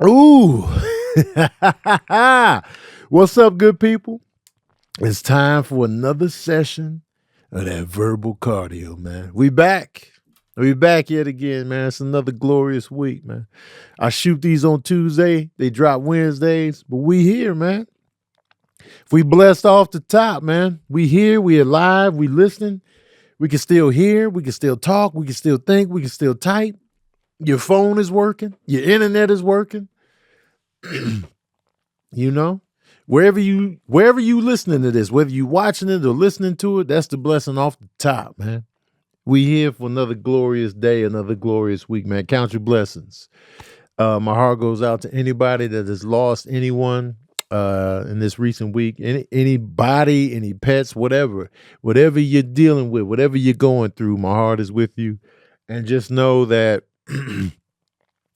Ooh. What's up, good people? It's time for another session of that verbal cardio, man. We back. We back yet again, man. It's another glorious week, man. I shoot these on Tuesday. They drop Wednesdays, but we here, man. If we blessed off the top, man. We here, we alive, we listening. We can still hear, we can still talk, we can still think, we can still type. Your phone is working, your internet is working. You know, wherever you listening to this, whether you watching it or listening to it, that's the blessing off the top, man. We here for another glorious day, another glorious week, man. Count your blessings. My heart goes out to anybody that has lost anyone in this recent week. Anybody, any pets, whatever you're dealing with, whatever you're going through, my heart is with you. And just know that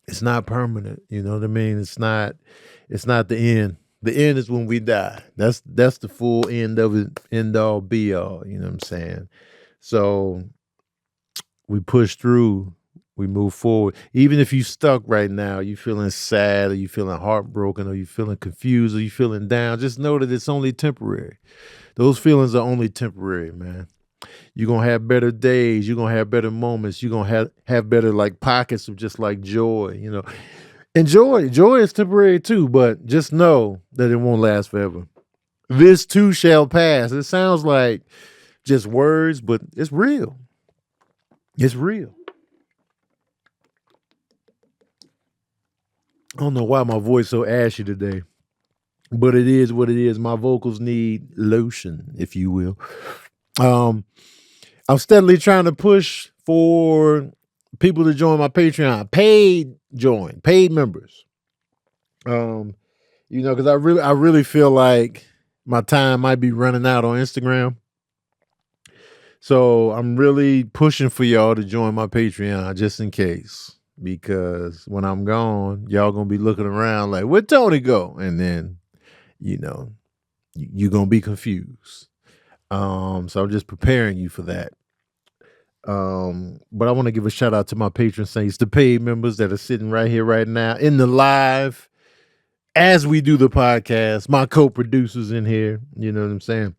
it's not permanent. You know what I mean? It's not the end. The end is when we die. That's the full end of it, end all be all. You know what I'm saying? So we push through, we move forward. Even if you stuck right now, you feeling sad, or you feeling heartbroken, or you feeling confused, or you feeling down, just know that it's only temporary. Those feelings are only temporary, man. You're gonna have better days, you're gonna have better moments, you're gonna have better like pockets of just like joy, you know. And joy is temporary too, but just know that it won't last forever. This too shall pass. It sounds like just words, but it's real. It's real. I don't know why my voice so ashy today, but it is what it is. My vocals need lotion, if you will. I'm steadily trying to push for people to join my Patreon, paid members. Because I really feel like my time might be running out on Instagram. So I'm really pushing for y'all to join my Patreon just in case. Because when I'm gone, y'all gonna be looking around like, where'd Tony go? And then, you're gonna be confused. So I'm just preparing you for that. But I want to give a shout out to my patron saints, the paid members that are sitting right here, right now in the live as we do the podcast. My co-producers in here, you know what I'm saying?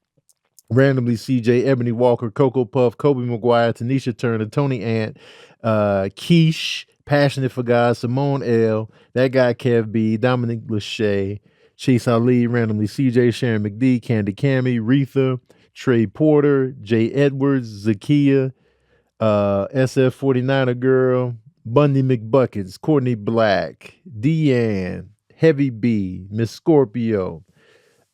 Randomly CJ, Ebony Walker, Coco Puff, Kobe McGuire, Tanisha Turner, Tony Ant, Keish, Passionate for God, Simone L, that guy Kev B, Dominic Lachey, Chase Ali, Randomly CJ, Sharon McD, Candy Cammy, Retha, Trey Porter, Jay Edwards, Zakia, SF49er Girl, Bundy McBuckets, Courtney Black, Deanne, Heavy B, Miss Scorpio,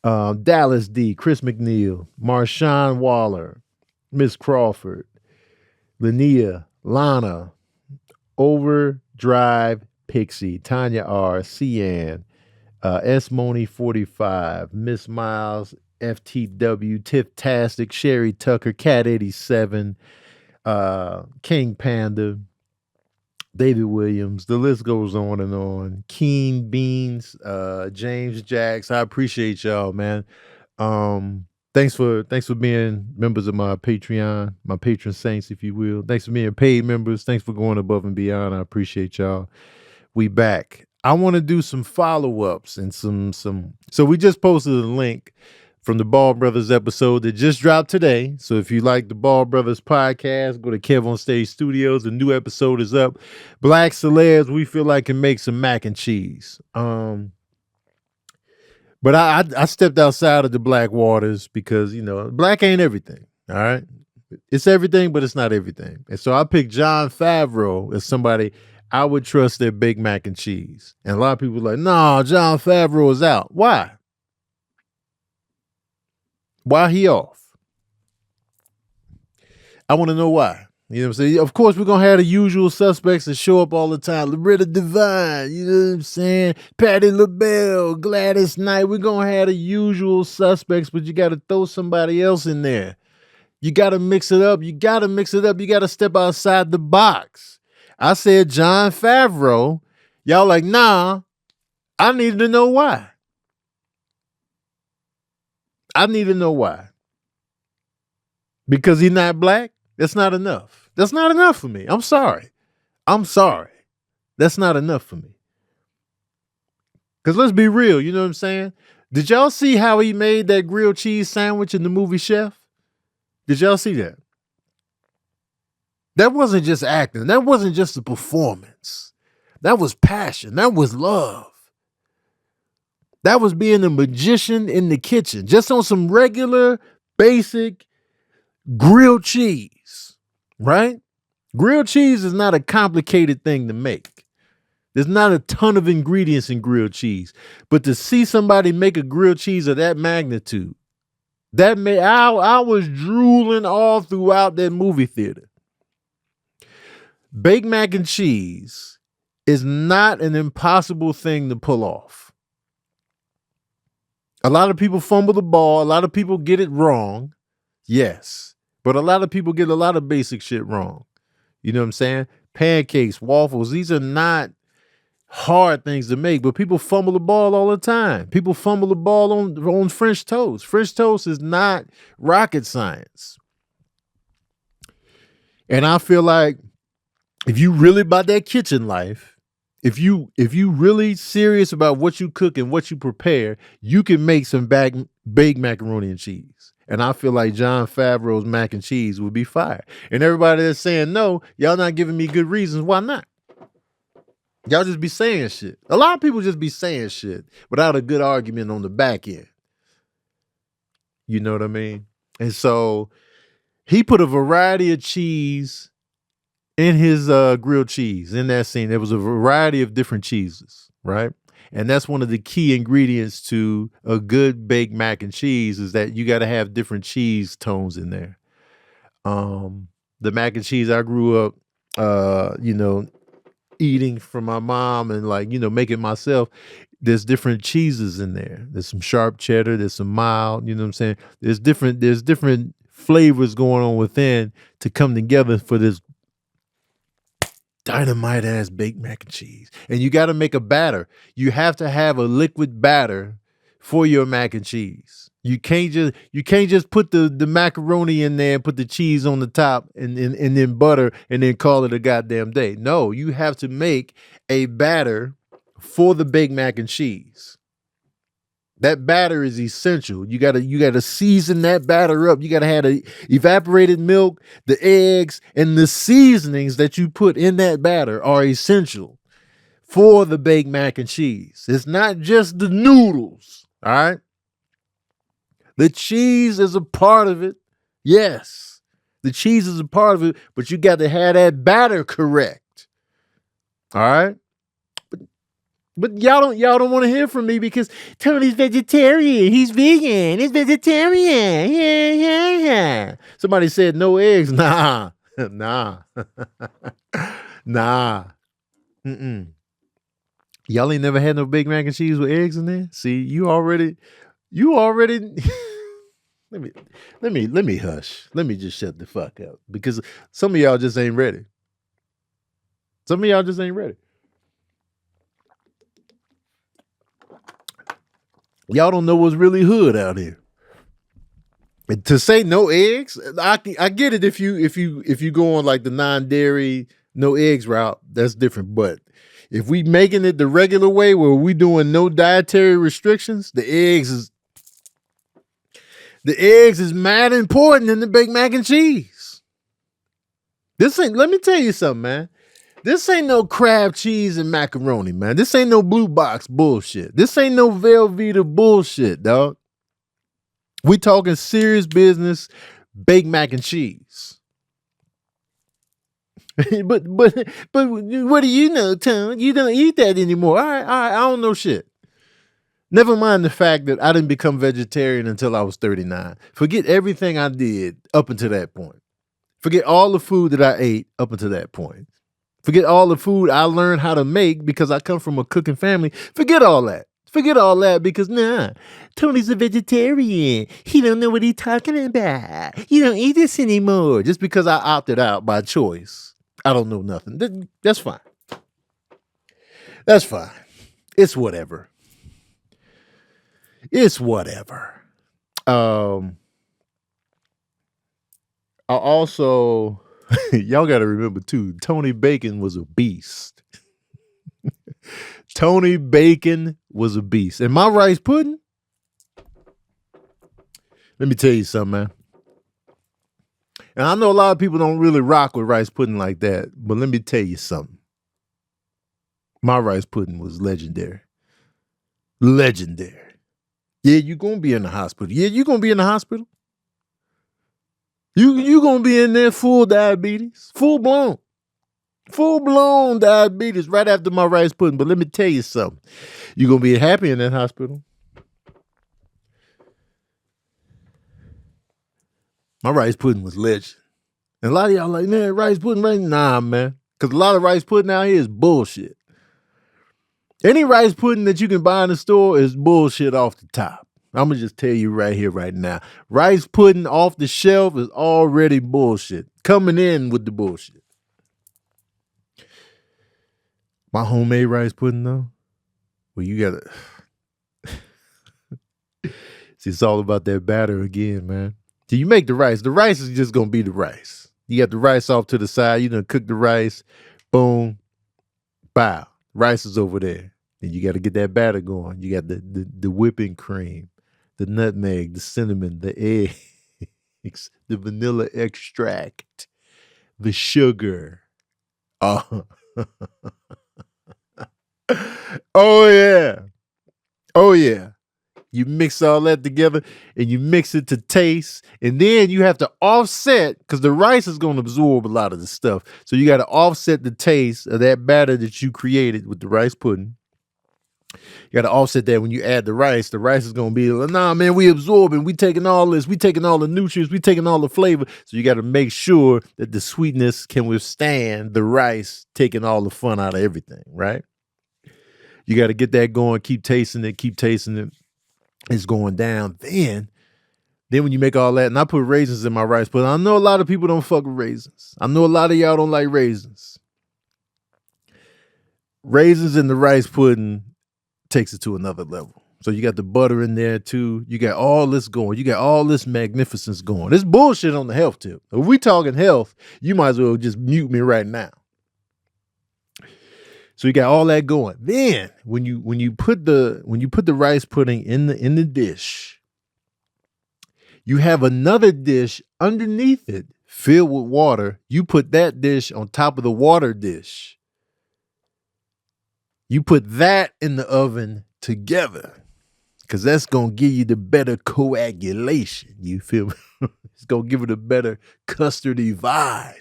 Dallas D, Chris McNeil, Marshawn Waller, Miss Crawford, Linnea, Lana, Overdrive Pixie, Tanya R, Cian, S Money 45, Miss Miles, FTW, Tiff-tastic, Sherry Tucker, Cat 87, King Panda, David Williams, the list goes on and on. Keen Beans, James Jacks. I appreciate y'all, man. Thanks for being members of my Patreon, my patron saints, if you will. Thanks for being paid members. Thanks for going above and beyond. I appreciate y'all. We back. I want to do some follow-ups and some. So we just posted a link from the Ball Brothers episode that just dropped today. So if you like the Ball Brothers podcast, go to Kev on Stage Studios. The new episode is up. Black celebs, we feel like can make some mac and cheese. But I stepped outside of the black waters because, black ain't everything. All right. It's everything, but it's not everything. And so I picked Jon Favreau as somebody I would trust their big mac and cheese. And a lot of people are like, no, Jon Favreau is out. Why? Why he off? I want to know why. You know what I'm saying? Of course, we're going to have the usual suspects that show up all the time. Loretta Devine, you know what I'm saying? Patti LaBelle, Gladys Knight. We're going to have the usual suspects, but you got to throw somebody else in there. You got to mix it up. You got to step outside the box. I said Jon Favreau. Y'all like, nah, I need to know why. I need to know why. Because he's not black? That's not enough. That's not enough for me. I'm sorry. That's not enough for me. Because let's be real, you know what I'm saying? Did y'all see how he made that grilled cheese sandwich in the movie Chef? Did y'all see that? That wasn't just acting. That wasn't just a performance. That was passion. That was love. That was being a magician in the kitchen, just on some regular, basic grilled cheese, right? Grilled cheese is not a complicated thing to make. There's not a ton of ingredients in grilled cheese, but to see somebody make a grilled cheese of that magnitude, I was drooling all throughout that movie theater. Baked mac and cheese is not an impossible thing to pull off. A lot of people fumble the ball. A lot of people get it wrong. Yes. But a lot of people get a lot of basic shit wrong. You know what I'm saying? Pancakes, waffles, these are not hard things to make, but people fumble the ball all the time. People fumble the ball on French toast. French toast is not rocket science. And I feel like if you really about that kitchen life, if you really serious about what you cook and what you prepare, you can make some baked macaroni and cheese. And I feel like Jon Favreau's mac and cheese would be fire. And everybody that's saying no, y'all not giving me good reasons why not. Y'all just be saying shit. A lot of people just be saying shit without a good argument on the back end. You know what I mean? And so he put a variety of cheese in his grilled cheese. In that scene, there was a variety of different cheeses, right? And that's one of the key ingredients to a good baked mac and cheese is that you got to have different cheese tones in there. The mac and cheese I grew up, eating from my mom and making myself, there's different cheeses in there. There's some sharp cheddar, there's some mild, you know what I'm saying? There's different flavors going on within to come together for this dynamite ass baked mac and cheese. And you got to make a batter. You have to have a liquid batter for your mac and cheese. You can't just put the macaroni in there and put the cheese on the top and then butter and then call it a goddamn day. No, you have to make a batter for the baked mac and cheese. That batter is essential. You gotta season that batter up. You gotta have the evaporated milk, the eggs, and the seasonings that you put in that batter are essential for the baked mac and cheese. It's not just the noodles, all right? The cheese is a part of it. Yes, the cheese is a part of it, but you got to have that batter correct. All right? But y'all don't want to hear from me because Tony's vegetarian. He's vegan. He's vegetarian. Yeah. Somebody said no eggs. Nah. Nah. Mm-mm. Y'all ain't never had no Big Mac and cheese with eggs in there? See, you already let me hush. Let me just shut the fuck up because some of y'all just ain't ready. Some of y'all just ain't ready. Y'all don't know what's really hood out here. And to say no eggs, I get it if you go on like the non-dairy, no eggs route, that's different. But if we making it the regular way where we doing no dietary restrictions, the eggs is mad important in the baked mac and cheese. Let me tell you something, man. This ain't no crab cheese and macaroni, man. This ain't no blue box bullshit. This ain't no Velveeta bullshit, dog. We talking serious business, baked mac and cheese. but what do you know, Tom? You don't eat that anymore. All right, I don't know shit. Never mind the fact that I didn't become vegetarian until I was 39. Forget everything I did up until that point. Forget all the food that I ate up until that point. Forget all the food I learned how to make because I come from a cooking family. Forget all that. Forget all that because Tony's a vegetarian. He don't know what he's talking about. He don't eat this anymore. Just because I opted out by choice. I don't know nothing. That's fine. That's fine. It's whatever. It's whatever. I also, y'all got to remember too, Tony Bacon was a beast. Tony Bacon was a beast. And my rice pudding, let me tell you something, man. And I know a lot of people don't really rock with rice pudding like that, but let me tell you something. My rice pudding was legendary. Legendary. Yeah, you're going to be in the hospital. Yeah, you're going to be in the hospital. You going to be in there full diabetes. Full blown diabetes right after my rice pudding. But let me tell you something. You're going to be happy in that hospital. My rice pudding was legend. And a lot of y'all like, man, rice pudding, right? Nah, man. Because a lot of rice pudding out here is bullshit. Any rice pudding that you can buy in the store is bullshit off the top. I'm going to just tell you right here, right now. Rice pudding off the shelf is already bullshit. Coming in with the bullshit. My homemade rice pudding, though, well, you got to... See, it's all about that batter again, man. So you make the rice. The rice is just going to be the rice. You got the rice off to the side. You done cook the rice. Boom. Bow. Rice is over there. And you got to get that batter going. You got the whipping cream, the nutmeg, the cinnamon, the eggs, the vanilla extract, the sugar. Oh, oh yeah. Oh, yeah. You mix all that together and you mix it to taste. And then you have to offset because the rice is going to absorb a lot of the stuff. So you got to offset the taste of that batter that you created with the rice pudding. You got to offset that when you add the rice. The rice is going to be, nah, man, we absorbing. We taking all this. We taking all the nutrients. We taking all the flavor. So you got to make sure that the sweetness can withstand the rice taking all the fun out of everything, right? You got to get that going. Keep tasting it. Keep tasting it. It's going down. Then when you make all that, and I put raisins in my rice, but I know a lot of people don't fuck with raisins. I know a lot of y'all don't like raisins. Raisins in the rice pudding takes it to another level. So you got the butter in there too. You got all this going. You got all this magnificence going. This bullshit on the health tip. If we talking health, you might as well just mute me right now. So you got all that going. Then when you put the rice pudding in the dish, you have another dish underneath it filled with water. You put that dish on top of the water dish. You put that in the oven together because that's going to give you the better coagulation. You feel me? It's going to give it a better custardy vibe.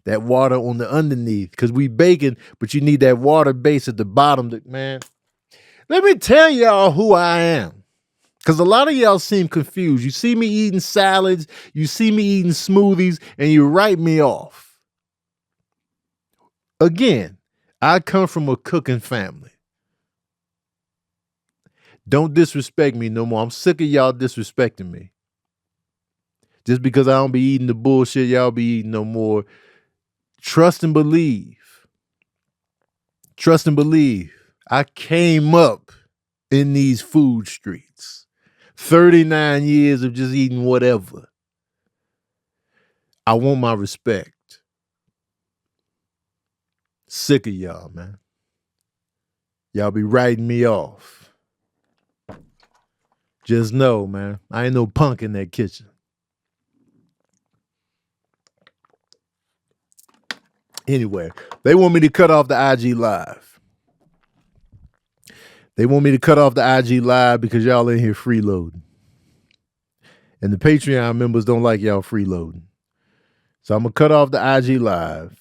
That water on the underneath, because we baking, but you need that water base at the bottom. Man, let me tell y'all who I am, because a lot of y'all seem confused. You see me eating salads, you see me eating smoothies, and you write me off. Again, I come from a cooking family. Don't disrespect me no more. I'm sick of y'all disrespecting me. Just because I don't be eating the bullshit y'all be eating no more. Trust and believe. Trust and believe. I came up in these food streets. 39 years of just eating whatever. I want my respect. Sick of y'all, man. Y'all be writing me off. Just know, man, I ain't no punk in that kitchen. Anyway, they want me to cut off the IG Live. They want me to cut off the IG Live because y'all in here freeloading. And the Patreon members don't like y'all freeloading. So I'm going to cut off the IG Live.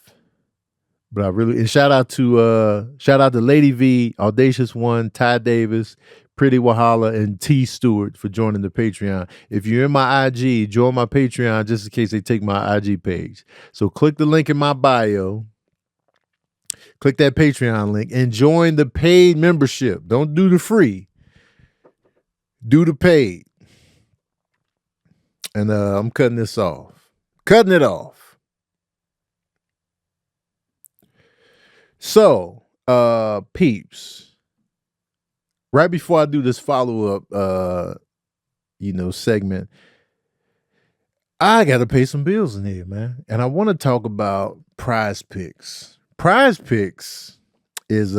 But I really, and shout out to Lady V, Audacious One, Ty Davis, Pretty Wahala, and T Stewart for joining the Patreon. If you're in my IG, join my Patreon just in case they take my IG page. So click the link in my bio. Click that Patreon link and join the paid membership. Don't do the free. Do the paid. And I'm cutting this off. Cutting it off. So, peeps. Right before I do this follow-up, segment, I got to pay some bills in here, man. And I want to talk about Prize Picks. Prize Picks is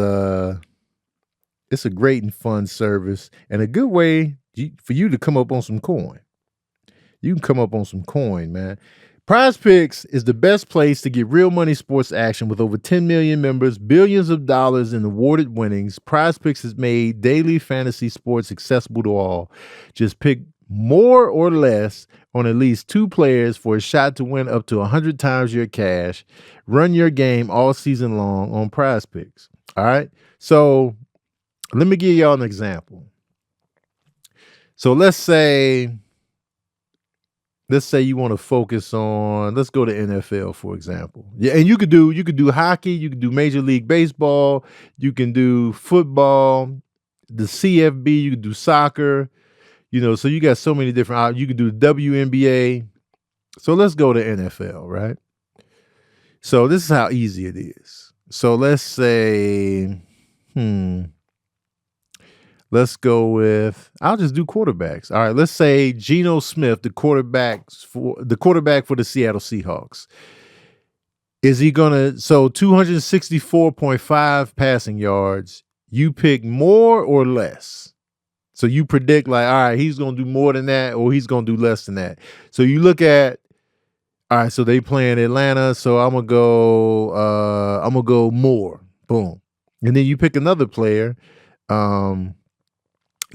It's a great and fun service and a good way for you to come up on some coin. You can come up on some coin, man. Prize Picks is the best place to get real money sports action with over 10 million members, billions of dollars in awarded winnings. Prize Picks has made daily fantasy sports accessible to all. Just pick more or less on at least 2 players for a shot to win up to 100 times your cash. Run your game all season long on Prize Picks. All right. So let me give y'all an example. So let's say you want to focus on, let's go to NFL, for example. Yeah, and you could do hockey, you could do Major League Baseball, you can do football, the CFB, you could do soccer, so you got so many different, you could do WNBA. So let's go to NFL, right? So this is how easy it is. So let's say, let's go with, I'll just do quarterbacks. All right, let's say Geno Smith, the quarterback for the Seattle Seahawks. Is he gonna, so 264.5 passing yards, you pick more or less? So you predict like, all right, he's gonna do more than that or he's gonna do less than that. So you look at, all right, so they play in Atlanta, so I'm gonna go more. Boom. And then you pick another player.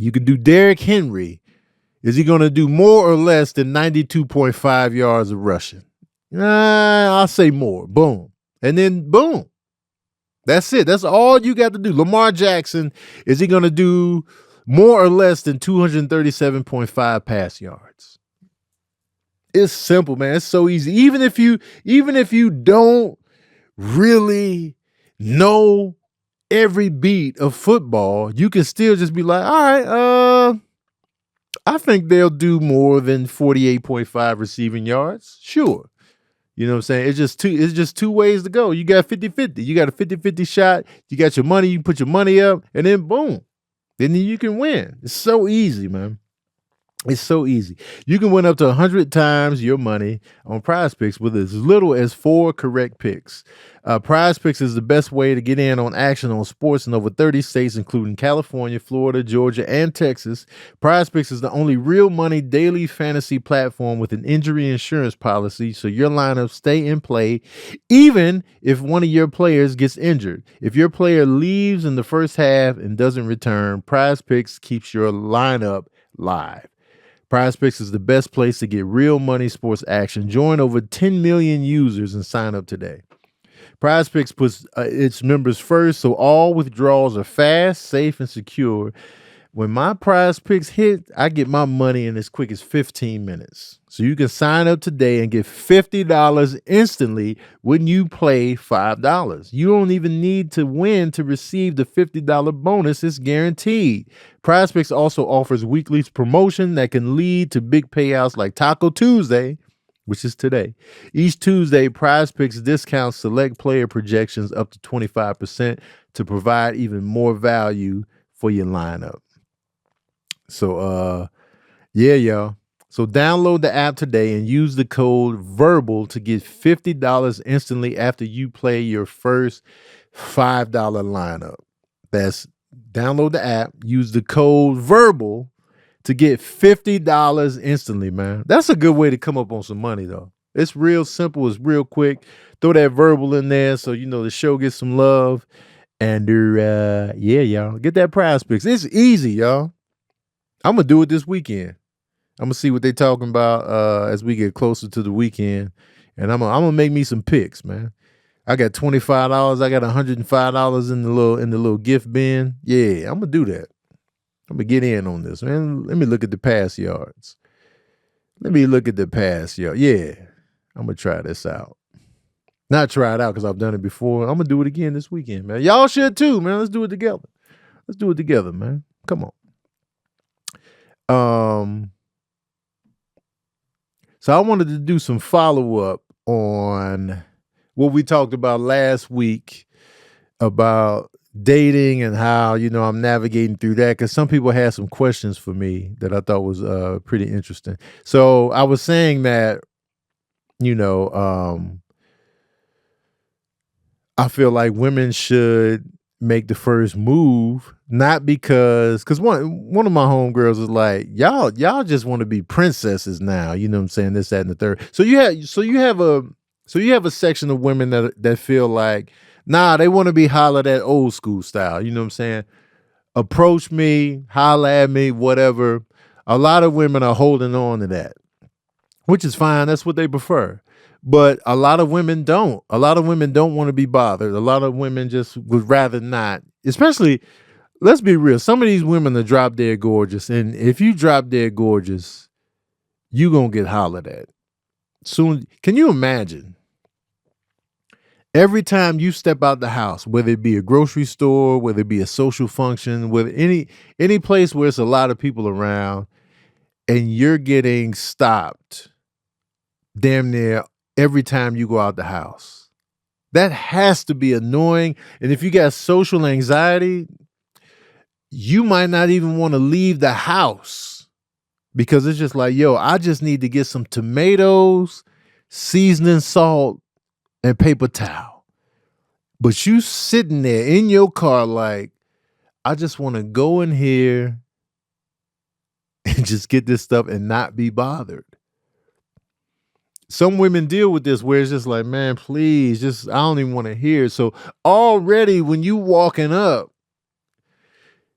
You could do Derrick Henry. Is he going to do more or less than 92.5 yards of rushing? I'll say more. Boom. And then boom. That's it. That's all you got to do. Lamar Jackson, is he going to do more or less than 237.5 pass yards? It's simple, man. It's so easy. Even if you don't really know every beat of football, you can still just be like, all right, I think they'll do more than 48.5 receiving yards. Sure. You know what I'm saying? It's just two ways to go. You got 50-50. You got a 50-50 shot. You got your money. You can put your money up and then boom. Then you can win. It's so easy, man. It's so easy. You can win up to 100 times your money on Prize Picks with as little as 4 correct picks. Prize Picks is the best way to get in on action on sports in over 30 states, including California, Florida, Georgia, and Texas. Prize Picks is the only real money daily fantasy platform with an injury insurance policy, so your lineups stay in play even if one of your players gets injured. If your player leaves in the first half and doesn't return, Prize Picks keeps your lineup live. Prize Picks is the best place to get real money sports action. Join over 10 million users and sign up today. Prize Picks puts its members first, so all withdrawals are fast, safe, and secure. When my Prize Picks hit, I get my money in as quick as 15 minutes. So you can sign up today and get $50 instantly when you play $5. You don't even need to win to receive the $50 bonus. It's guaranteed. Prize Picks also offers weekly promotion that can lead to big payouts like Taco Tuesday, which is today. Each Tuesday, Prize Picks discounts select player projections up to 25% to provide even more value for your lineup. So, yeah, y'all. So download the app today and use the code VERBAL to get $50 instantly after you play your first $5 lineup. That's download the app, use the code VERBAL to get $50 instantly, man. That's a good way to come up on some money, though. It's real simple. It's real quick. Throw that verbal in there so, the show gets some love. And, yeah, y'all. Get that Prize Picks. It's easy, y'all. I'm going to do it this weekend. I'm going to see what they're talking about as we get closer to the weekend. And I'm going to make me some picks, man. I got $25. I got $105 in the little gift bin. Yeah, I'm going to do that. I'm going to get in on this, man. Let me look at the pass yards. Yeah, I'm going to try this out. Not try it out because I've done it before. I'm going to do it again this weekend, man. Y'all should too, man. Let's do it together. Man. Come on. So I wanted to do some follow-up on what we talked about last week about dating and how, I'm navigating through that, because some people had some questions for me that I thought was pretty interesting. So I was saying that, I feel like women should make the first move Not because one of my homegirls was like, y'all just want to be princesses now. You know what I'm saying? This, that, and the third. So you have a section of women that feel like, nah, they want to be hollered at old school style. You know what I'm saying? Approach me, holler at me, whatever. A lot of women are holding on to that, which is fine. That's what they prefer. But a lot of women don't. A lot of women don't want to be bothered. A lot of women just would rather not, especially, let's be real. Some of these women are drop dead gorgeous. And if you drop dead gorgeous, you going to get hollered at. Soon, can you imagine? Every time you step out the house, whether it be a grocery store, whether it be a social function, whether any place where it's a lot of people around, and you're getting stopped damn near every time you go out the house. That has to be annoying. And if you got social anxiety, you might not even want to leave the house because it's just like, yo, I just need to get some tomatoes, seasoning salt, and paper towel. But you sitting there in your car like, I just want to go in here and just get this stuff and not be bothered. Some women deal with this where it's just like, man, please, I don't even want to hear it. So already when you walking up,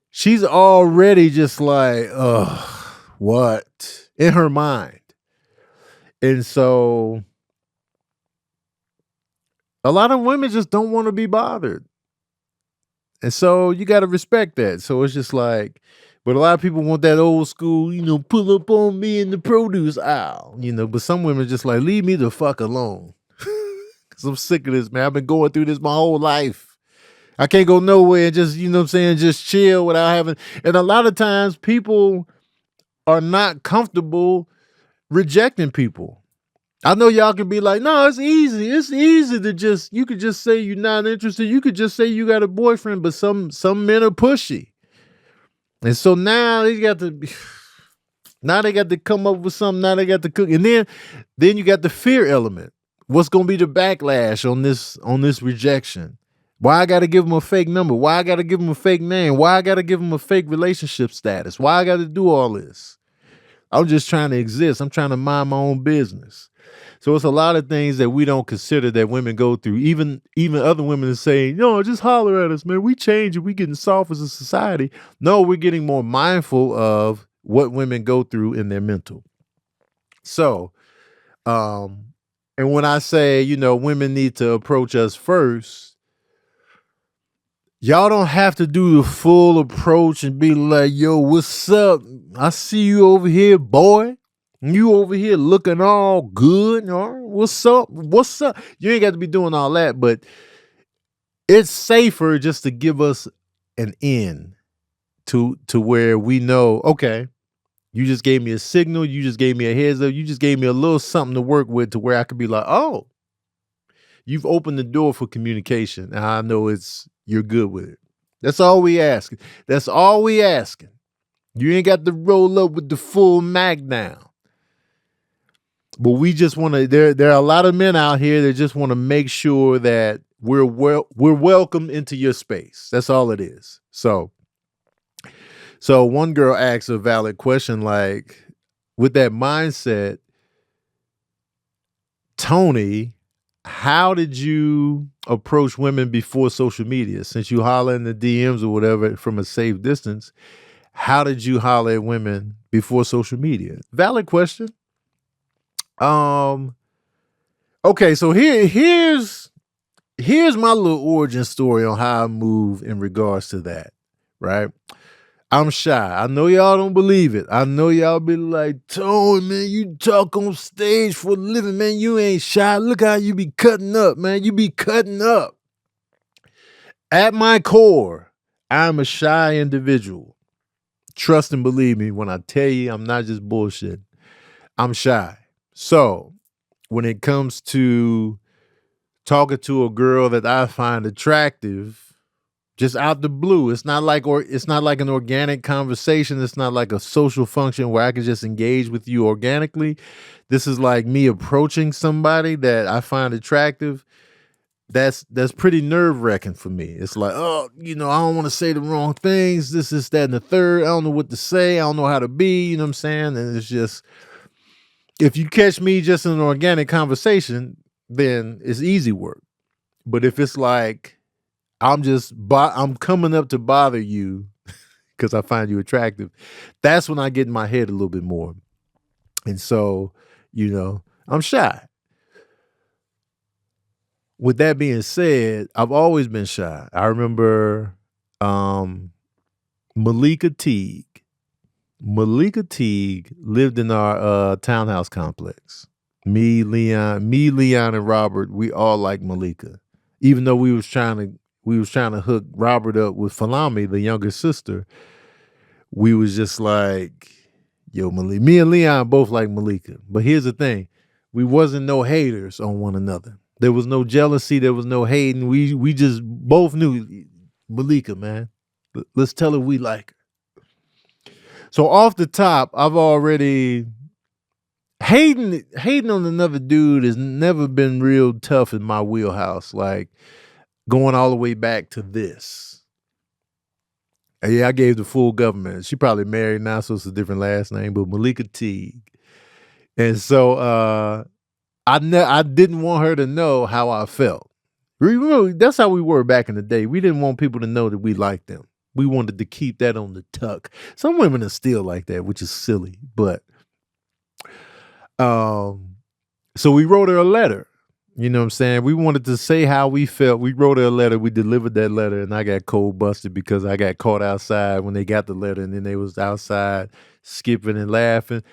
she's already just like, what? In her mind. And so a lot of women just don't want to be bothered. And so you got to respect that. So it's just like, but a lot of people want that old school, pull up on me in the produce aisle, but some women just like, leave me the fuck alone. Because I'm sick of this, man. I've been going through this my whole life. I can't go nowhere and just, just chill without having. And a lot of times people are not comfortable rejecting people. I know y'all can be like, no, it's easy. It's easy to you could just say you're not interested. You could just say you got a boyfriend, but some men are pushy. And so now they got to come up with something. Now they got to cook. And then you got the fear element. What's going to be the backlash on this rejection? Why I got to give them a fake number? Why I got to give them a fake name? Why I got to give them a fake relationship status? Why I got to do all this? I'm just trying to exist. I'm trying to mind my own business. So it's a lot of things that we don't consider that women go through. Even other women are saying, just holler at us, man. We change it. We getting soft as a society. No, we're getting more mindful of what women go through in their mental. So, and when I say, women need to approach us first, y'all don't have to do the full approach and be like, yo, what's up? I see you over here, boy. You over here looking all good. What's up? What's up? You ain't got to be doing all that, but it's safer just to give us an in to where we know, okay, you just gave me a signal. You just gave me a heads up. You just gave me a little something to work with to where I could be like, oh, you've opened the door for communication. And I know you're good with it. That's all we asking. That's all we asking. You ain't got to roll up with the full mag down. But we just want to, there are a lot of men out here that just want to make sure that we're welcome into your space. That's all it is. So one girl asked a valid question, like, with that mindset, Tony, how did you approach women before social media? Since you holler in the DMs or whatever from a safe distance, how did you holler at women before social media? Valid question. Okay, so here's my little origin story on how I move in regards to that, right? I'm shy. I know y'all don't believe it. I know y'all be like, Tony, man, you talk on stage for a living, man. You ain't shy. Look how you be cutting up, man. You be cutting up. At my core, I'm a shy individual. Trust and believe me when I tell you I'm not just bullshit. I'm shy. So when it comes to talking to a girl that I find attractive, just out the blue, it's not like an organic conversation. It's not like a social function where I can just engage with you organically. This is like me approaching somebody that I find attractive. that's pretty nerve-wracking for me. It's like, oh, I don't want to say the wrong things. This, that, and the third. I don't know what to say. I don't know how to be, you know what I'm saying? And it's just, if you catch me just in an organic conversation, then it's easy work. But if it's like, I'm coming up to bother you because I find you attractive, that's when I get in my head a little bit more. And so, I'm shy. With that being said, I've always been shy. I remember Malika Teague. Malika Teague lived in our townhouse complex. Me, Leon, and Robert, we all like Malika. Even though we was trying to hook Robert up with Falami, the younger sister, we was just like, yo, Malika. Me and Leon both like Malika. But here's the thing. We wasn't no haters on one another. There was no jealousy. There was no hating. We just both knew Malika, man. Let's tell her we like her. So off the top, I've already hating on another dude has never been real tough in my wheelhouse. Like going all the way back to this. Yeah, I gave the full government. She probably married now, so it's a different last name, but Malika Teague. And so I didn't want her to know how I felt. That's how we were back in the day. We didn't want people to know that we liked them. We wanted to keep that on the tuck. Some women are still like that, which is silly. But so we wrote her a letter. You know what I'm saying? We wanted to say how we felt. We wrote her a letter. We delivered that letter, and I got cold busted because I got caught outside when they got the letter, and then they was outside skipping and laughing.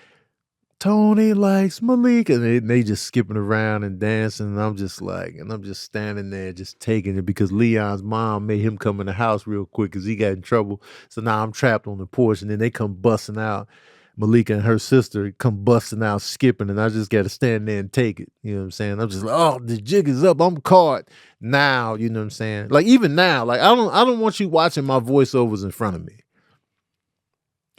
Tony likes Malika. And they just skipping around and dancing. And I'm just standing there just taking it because Leon's mom made him come in the house real quick because he got in trouble. So now I'm trapped on the porch, and then they come busting out. Malika and her sister come busting out skipping, and I just got to stand there and take it. You know what I'm saying? I'm just like, oh, the jig is up. I'm caught now. You know what I'm saying? Like even now, like I don't want you watching my voiceovers in front of me.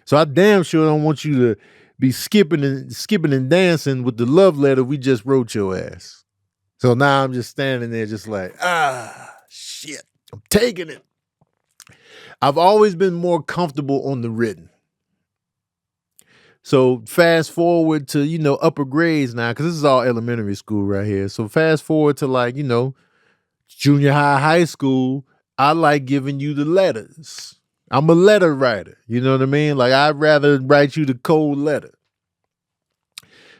So I damn sure don't want you to be skipping and dancing with the love letter we just wrote your ass. So now I'm just standing there just like, shit, I'm taking it. I've always been more comfortable on the written. So fast forward to, upper grades now, because this is all elementary school right here. So fast forward to like, junior high school, I like giving you the letters. I'm a letter writer. You know what I mean? Like I'd rather write you the cold letter.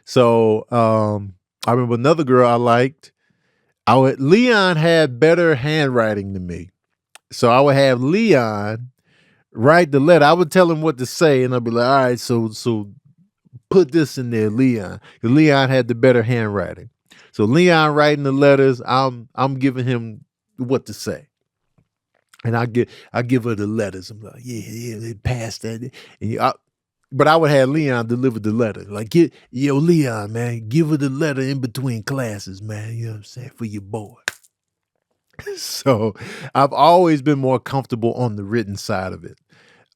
So I remember another girl I liked. Leon had better handwriting than me. So I would have Leon write the letter. I would tell him what to say, and I'd be like, all right, so put this in there, Leon. Because Leon had the better handwriting. So Leon writing the letters, I'm giving him what to say. And I give her the letters. I'm like, yeah, they passed that. But I would have Leon deliver the letter. Like, yo, Leon, man, give her the letter in between classes, man. You know what I'm saying? For your boy. So I've always been more comfortable on the written side of it.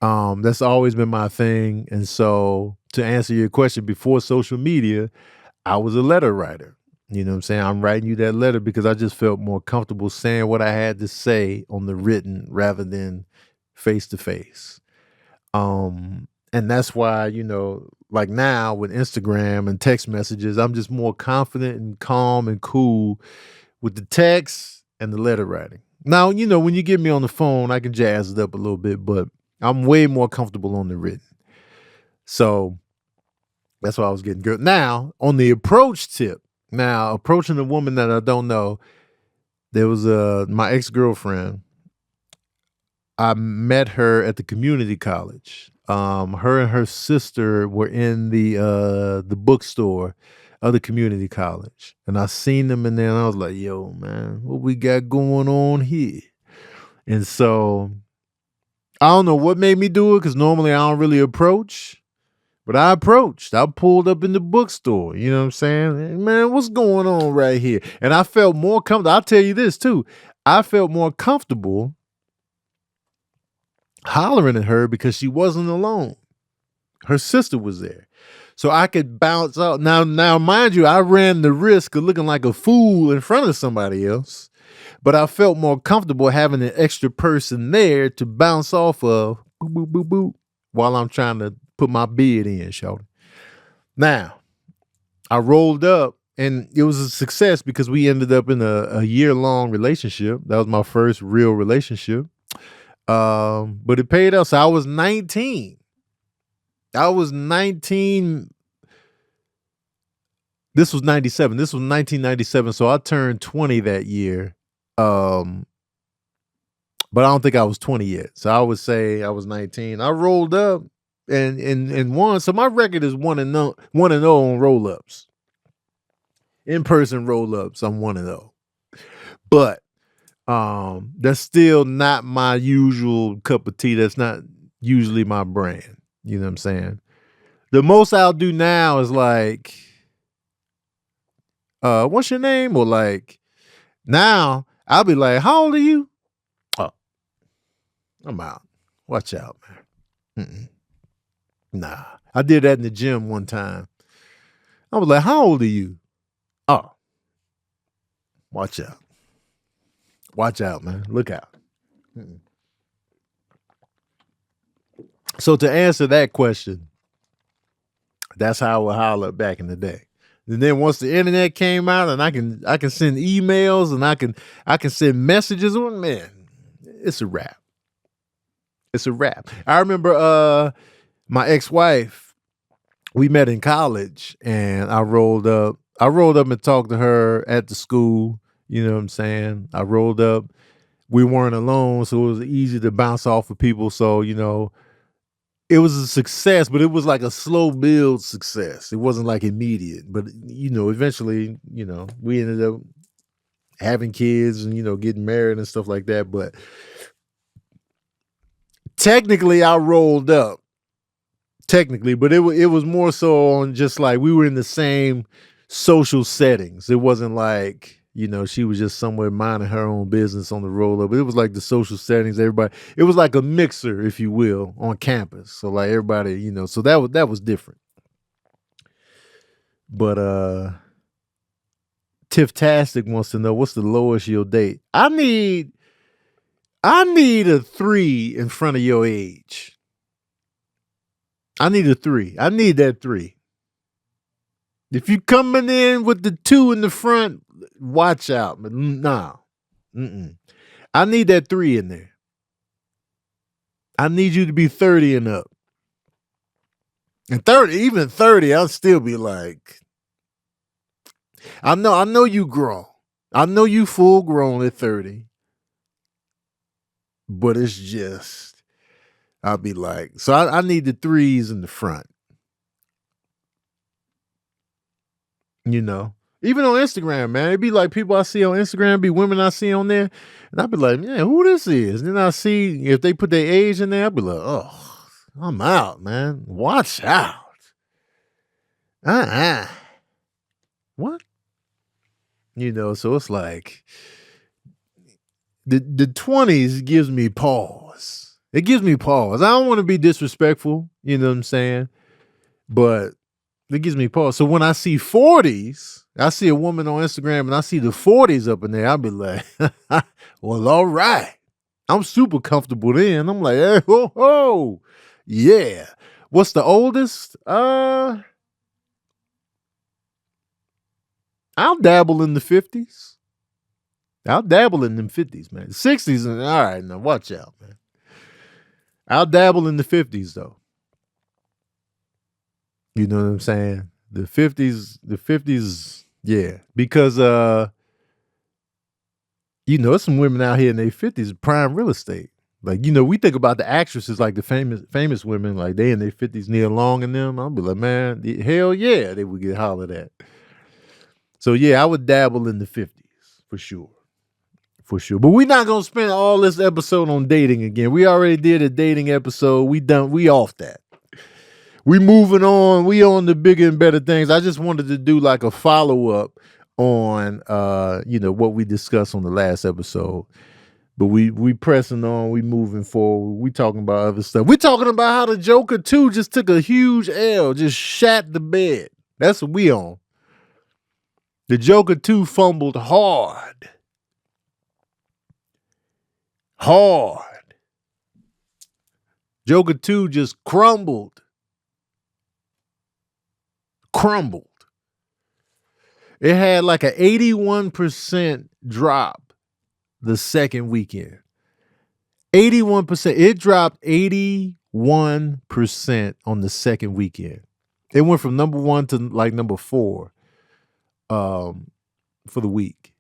That's always been my thing. And so to answer your question, before social media, I was a letter writer. You know what I'm saying? I'm writing you that letter because I just felt more comfortable saying what I had to say on the written rather than face to face. And that's why, like now with Instagram and text messages, I'm just more confident and calm and cool with the text and the letter writing. Now, when you get me on the phone, I can jazz it up a little bit, but I'm way more comfortable on the written. So that's why I was getting good. Now, on the approach tip, approaching a woman that I don't know, there was my ex-girlfriend. I met her at the community college. Her and her sister were in the bookstore of the community college. And I seen them in there and I was like, yo, man, what we got going on here? And so I don't know what made me do it because normally I don't really approach. But I approached. I pulled up in the bookstore. You know what I'm saying? Hey, man, what's going on right here? And I felt more comfortable. I'll tell you this too. I felt more comfortable hollering at her because she wasn't alone. Her sister was there. So I could bounce out. Now, mind you, I ran the risk of looking like a fool in front of somebody else. but I felt more comfortable having an extra person there to bounce off of, boop, boop, boop, boop, while I'm trying to put my bid in, shorty. Now, I rolled up, and it was a success because we ended up in a year-long relationship. That was my first real relationship. But it paid off. So I was 19. I was 19. This was 97. This was 1997. So I turned 20 that year. But I don't think I was 20 yet. So I would say I was 19. I rolled up and won. So my record is 1-0 on roll-ups. In-person roll-ups, I'm 1-0. But that's still not my usual cup of tea. That's not usually my brand. You know what I'm saying? The most I'll do now is like, what's your name? Or like, now I'll be like, how old are you? Oh, I'm out. Watch out, man. Nah. I did that in the gym one time. I was like, how old are you? Oh, watch out. Watch out, man. Look out. So to answer that question, that's how I would holler back in the day. And then once the internet came out and I can send emails and I can send messages on, man, it's a wrap. It's a wrap. I remember my ex-wife, we met in college and I rolled up and talked to her at the school. You know what I'm saying? I rolled up. We weren't alone, so it was easy to bounce off of people. So, you know, it was a success, but it was like a slow build success. It wasn't like immediate. But, you know, eventually, you know, we ended up having kids and, you know, getting married and stuff like that. But technically, I rolled up. Technically, but it was more so on just like we were in the same social settings. It wasn't like, you know, she was just somewhere minding her own business on the roll up. It was like the social settings, everybody. It was like a mixer, if you will, on campus. So like everybody, you know, so that was different. But Tiff-tastic wants to know, what's the lowest you'll date? I need a 3 in front of your age. I need a 3. I need that 3. If you coming in with the 2 in the front, watch out. But nah. I need that 3 in there. I need you to be 30 and up. And 30, even 30, I'll still be like, I know you grown. I know you full grown at 30. But it's just, I'll be like, so I need the 3s in the front. You know, even on Instagram, man, it'd be like people I see on Instagram, be women I see on there, and I'd be like, yeah, who this is? And then I see if they put their age in there, I'd be like, oh, I'm out, man. Watch out. What? You know, so it's like the 20s gives me pause. It gives me pause. I don't want to be disrespectful, you know what I'm saying? But it gives me pause. So when I see 40s, I see a woman on Instagram and I see the 40s up in there, I'll be like, well, all right. I'm super comfortable then. I'm like, hey, ho, yeah. What's the oldest? I'll dabble in the 50s. I'll dabble in them 50s, man. 60s, all right, now watch out, man. I'll dabble in the 50s, though. You know what I'm saying? The 50s, yeah. Because, you know, there's some women out here in their 50s, prime real estate. Like, you know, we think about the actresses, like the famous women, like they in their 50s, Nia Long and them. I'll be like, man, hell yeah, they would get hollered at. So, yeah, I would dabble in the 50s, for sure. For sure. But we're not going to spend all this episode on dating again. We already did a dating episode. We off that. We moving on. We on the bigger and better things. I just wanted to do like a follow-up on, you know, what we discussed on the last episode. But we pressing on. We moving forward. We talking about other stuff. We talking about how the Joker 2 just took a huge L. Just shat the bed. That's what we on. The Joker 2 fumbled hard. hard. Joker 2 just crumbled. It had like an 81% drop the second weekend. 81%. It dropped 81% on the second weekend. It went from number 1 to like number 4 for the week.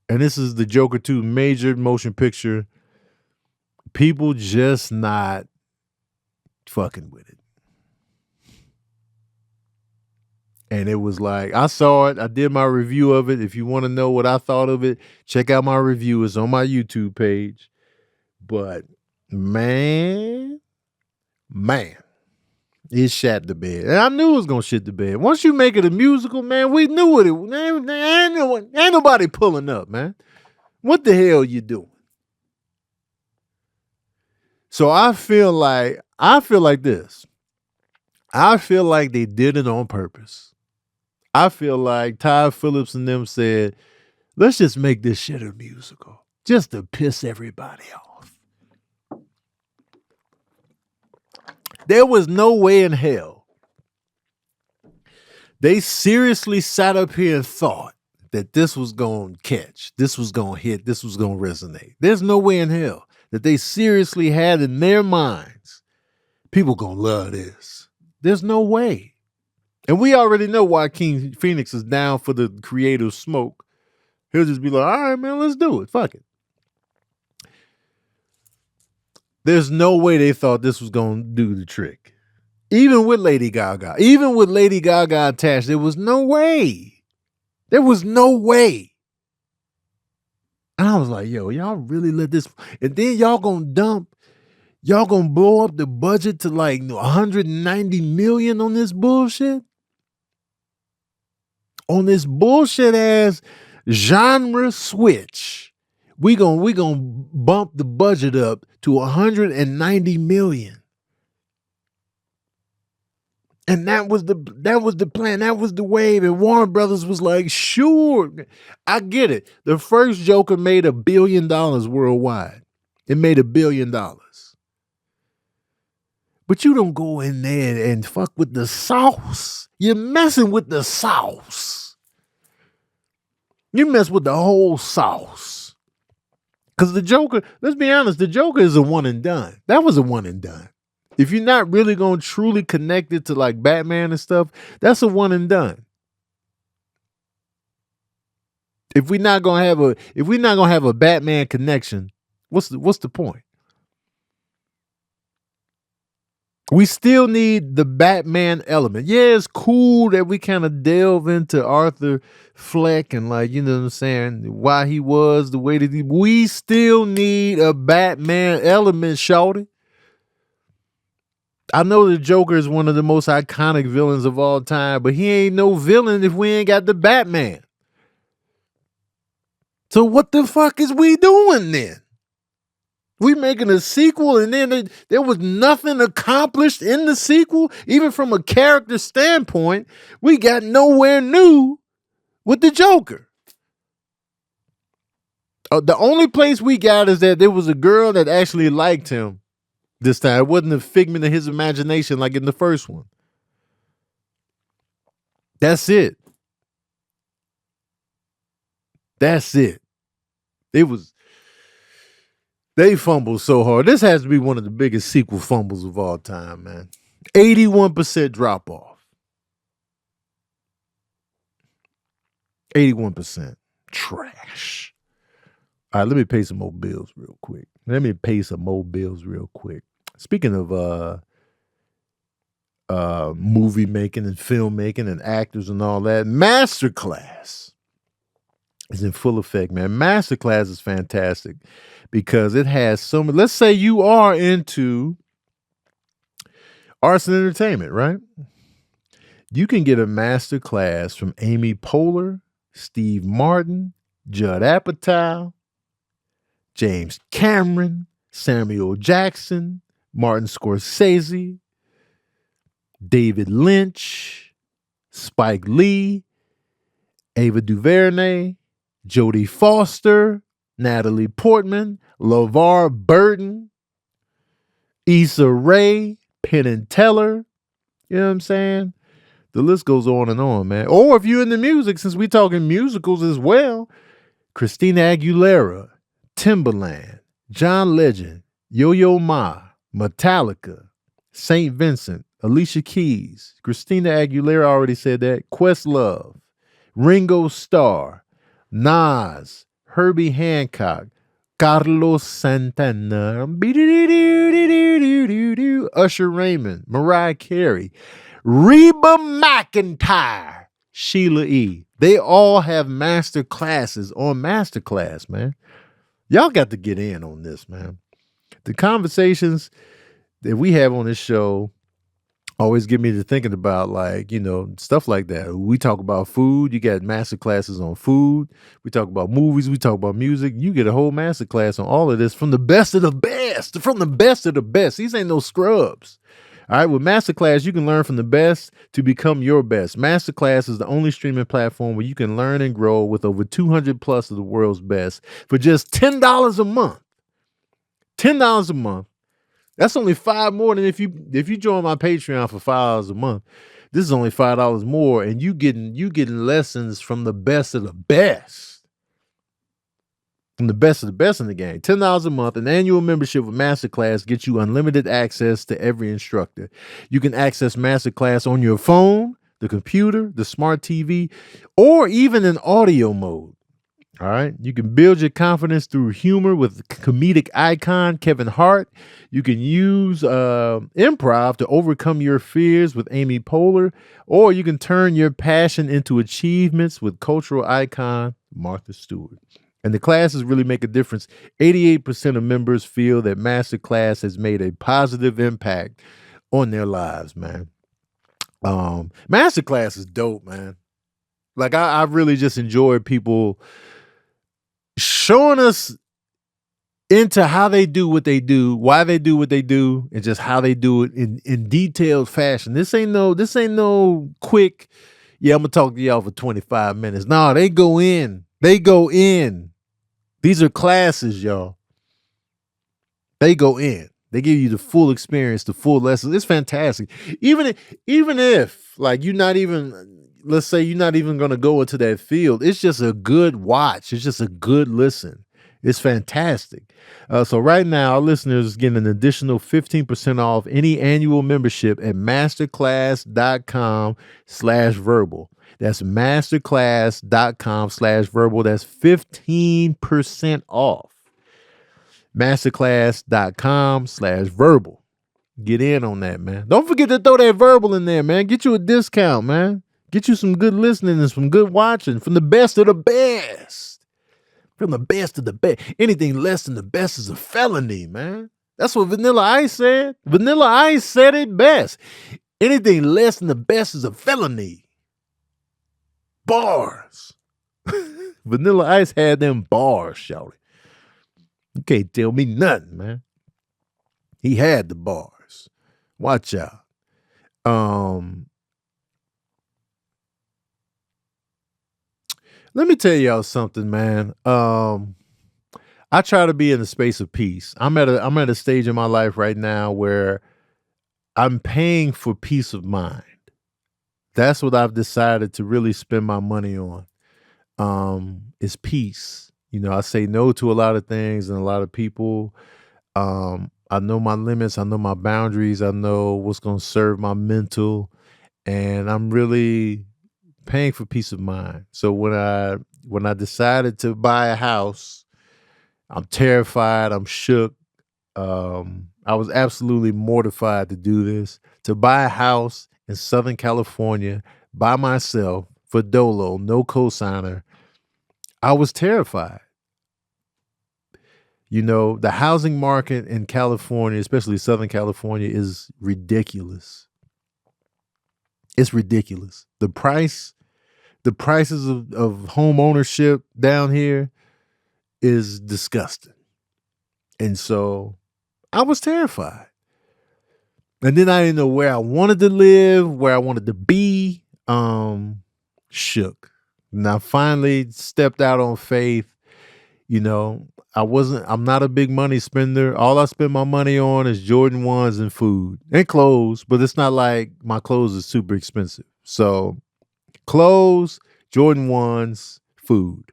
And this is the Joker 2 major motion picture. People just not fucking with it. And it was like, I saw it. I did my review of it. If you want to know what I thought of it, check out my review. It's on my YouTube page. But man, it shat the bed. And I knew it was going to shit the bed. Once you make it a musical, man, we knew what it was. Ain't nobody pulling up, man. What the hell you doing? So I feel like this. I feel like they did it on purpose. I feel like Todd Phillips and them said, let's just make this shit a musical. Just to piss everybody off. There was no way in hell they seriously sat up here and thought that this was going to catch, this was going to hit, this was going to resonate. There's no way in hell that they seriously had in their minds, people going to love this. There's no way. And we already know why King Phoenix is down for the creative smoke. He'll just be like, all right, man, let's do it. Fuck it. There's no way they thought this was going to do the trick. Even with Lady Gaga attached, there was no way. There was no way. And I was like, yo, y'all really let this, and then y'all gonna blow up the budget to like 190 million on this bullshit? On this bullshit ass genre switch. We gonna bump the budget up to 190 million. And that was the plan. That was the wave. And Warner Brothers was like, sure. I get it. The first Joker made $1 billion worldwide. It made $1 billion. But you don't go in there and fuck with the sauce. You're messing with the sauce. You mess with the whole sauce. Because the Joker, let's be honest, the Joker is a one and done. That was a one and done. If you're not really going to truly connect it to like Batman and stuff, that's a one and done. If we're not going to have a Batman connection, what's the point? We still need the Batman element. Yeah, it's cool that we kind of delve into Arthur Fleck and like, you know what I'm saying, why he was the way that we still need a Batman element, shawty. I know the Joker is one of the most iconic villains of all time, but he ain't no villain if we ain't got the Batman. So what the fuck is we doing then? We making a sequel and then there was nothing accomplished in the sequel, even from a character standpoint. We got nowhere new with the Joker. The only place we got is that there was a girl that actually liked him this time. It wasn't a figment of his imagination like in the first one. That's it. They fumbled so hard. This has to be one of the biggest sequel fumbles of all time, man. 81% drop off. 81%. Trash. All right, let me pay some more bills real quick. Speaking of movie making and filmmaking and actors and all that, Masterclass is in full effect, man. Masterclass is fantastic because it has so many. Let's say you are into arts and entertainment, right? You can get a masterclass from Amy Poehler, Steve Martin, Judd Apatow, James Cameron, Samuel Jackson, Martin Scorsese, David Lynch, Spike Lee, Ava DuVernay, Jodie Foster, Natalie Portman, LeVar Burton, Issa Rae, Penn and Teller. You know what I'm saying? The list goes on, man. Or if you're into music, since we're talking musicals as well, Christina Aguilera, Timbaland, John Legend, Yo-Yo Ma, Metallica, St. Vincent, Alicia Keys, Christina Aguilera already said that, Questlove, Ringo Starr, Nas, Herbie Hancock, Carlos Santana, Usher Raymond, Mariah Carey, Reba McEntire, Sheila E. They all have master classes on Masterclass, man. Y'all got to get in on this, man. The conversations that we have on this show always get me to thinking about, like, you know, stuff like that. We talk about food. You got master classes on food. We talk about movies. We talk about music. You get a whole master class on all of this from the best of the best. From the best of the best. These ain't no scrubs. All right, with Masterclass, you can learn from the best to become your best. Masterclass is the only streaming platform where you can learn and grow with over 200 plus of the world's best for just $10 a month. $10 a month. That's only $5 more than if you join my Patreon for $5 a month. This is only $5 more, and you getting lessons from the best of the best. From the best of the best in the game. $10 a month, an annual membership with Masterclass gets you unlimited access to every instructor. You can access Masterclass on your phone, the computer, the smart TV, or even in audio mode. All right. You can build your confidence through humor with comedic icon Kevin Hart. You can use improv to overcome your fears with Amy Poehler, or you can turn your passion into achievements with cultural icon Martha Stewart. And the classes really make a difference. 88% of members feel that Masterclass has made a positive impact on their lives, man. Masterclass is dope, man. Like, I really just enjoy people showing us into how they do what they do, why they do what they do, and just how they do it in detailed fashion. This ain't no quick, yeah, I'm gonna talk to y'all for 25 minutes. No, they go in. They go in. These are classes, y'all. They go in. They give you the full experience, the full lessons. It's fantastic. Even if like you're not even, let's say you're not even going to go into that field, it's just a good watch. It's just a good listen. It's fantastic. So right now, our listeners get an additional 15% off any annual membership at masterclass.com/verbal. That's masterclass.com/verbal. That's 15% off. Masterclass.com/verbal. Get in on that, man. Don't forget to throw that verbal in there, man. Get you a discount, man. Get you some good listening and some good watching from the best of the best. From the best of the best. Anything less than the best is a felony, man. That's what Vanilla Ice said. Vanilla Ice said it best. Anything less than the best is a felony. Bars. Vanilla Ice had them bars, shouty. You can't tell me nothing, man. He had the bars. Watch out. Let me tell y'all something, man. I try to be in a space of peace. I'm at a stage in my life right now where I'm paying for peace of mind. That's what I've decided to really spend my money on. Is peace. You know, I say no to a lot of things and a lot of people. I know my limits. I know my boundaries. I know what's going to serve my mental. And I'm really paying for peace of mind. So when I decided to buy a house, I'm terrified. I'm shook. I was absolutely mortified to do this. To buy a house in Southern California by myself for dolo, no cosigner. I was terrified. You know, the housing market in California, especially Southern California, is ridiculous. It's ridiculous. The prices of home ownership down here is disgusting. And so I was terrified. And then I didn't know where I wanted to live, where I wanted to be. Shook. And I finally stepped out on faith. I'm not a big money spender. All I spend my money on is Jordan 1s and food and clothes, but it's not like my clothes are super expensive. So clothes, Jordan 1s, food.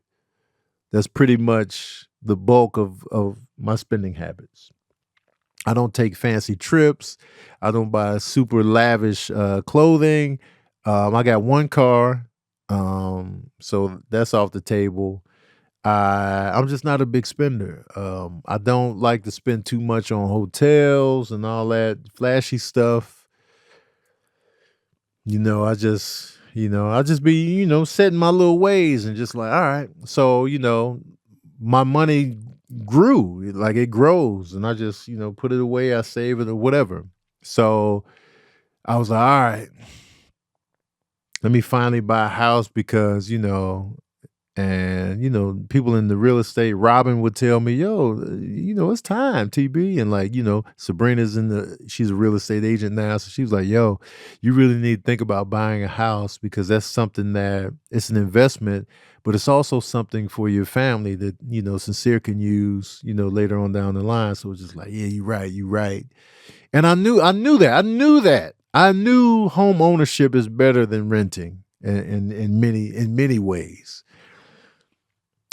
That's pretty much the bulk of my spending habits. I don't take fancy trips. I don't buy super lavish clothing. I got one car, so that's off the table. I'm just not a big spender. I don't like to spend too much on hotels and all that flashy stuff. I just be, setting my little ways and just like, all right. So, my money grew, like it grows, and I just, put it away, I save it or whatever. So I was like, all right, let me finally buy a house because, and people in the real estate, Robin would tell me, yo, it's time, TB. And like, Sabrina's she's a real estate agent now. So she was like, yo, you really need to think about buying a house because that's something that it's an investment, but it's also something for your family that, Sincere can use, later on down the line. So it's just like, yeah, you're right. And I knew that. I knew home ownership is better than renting in many ways.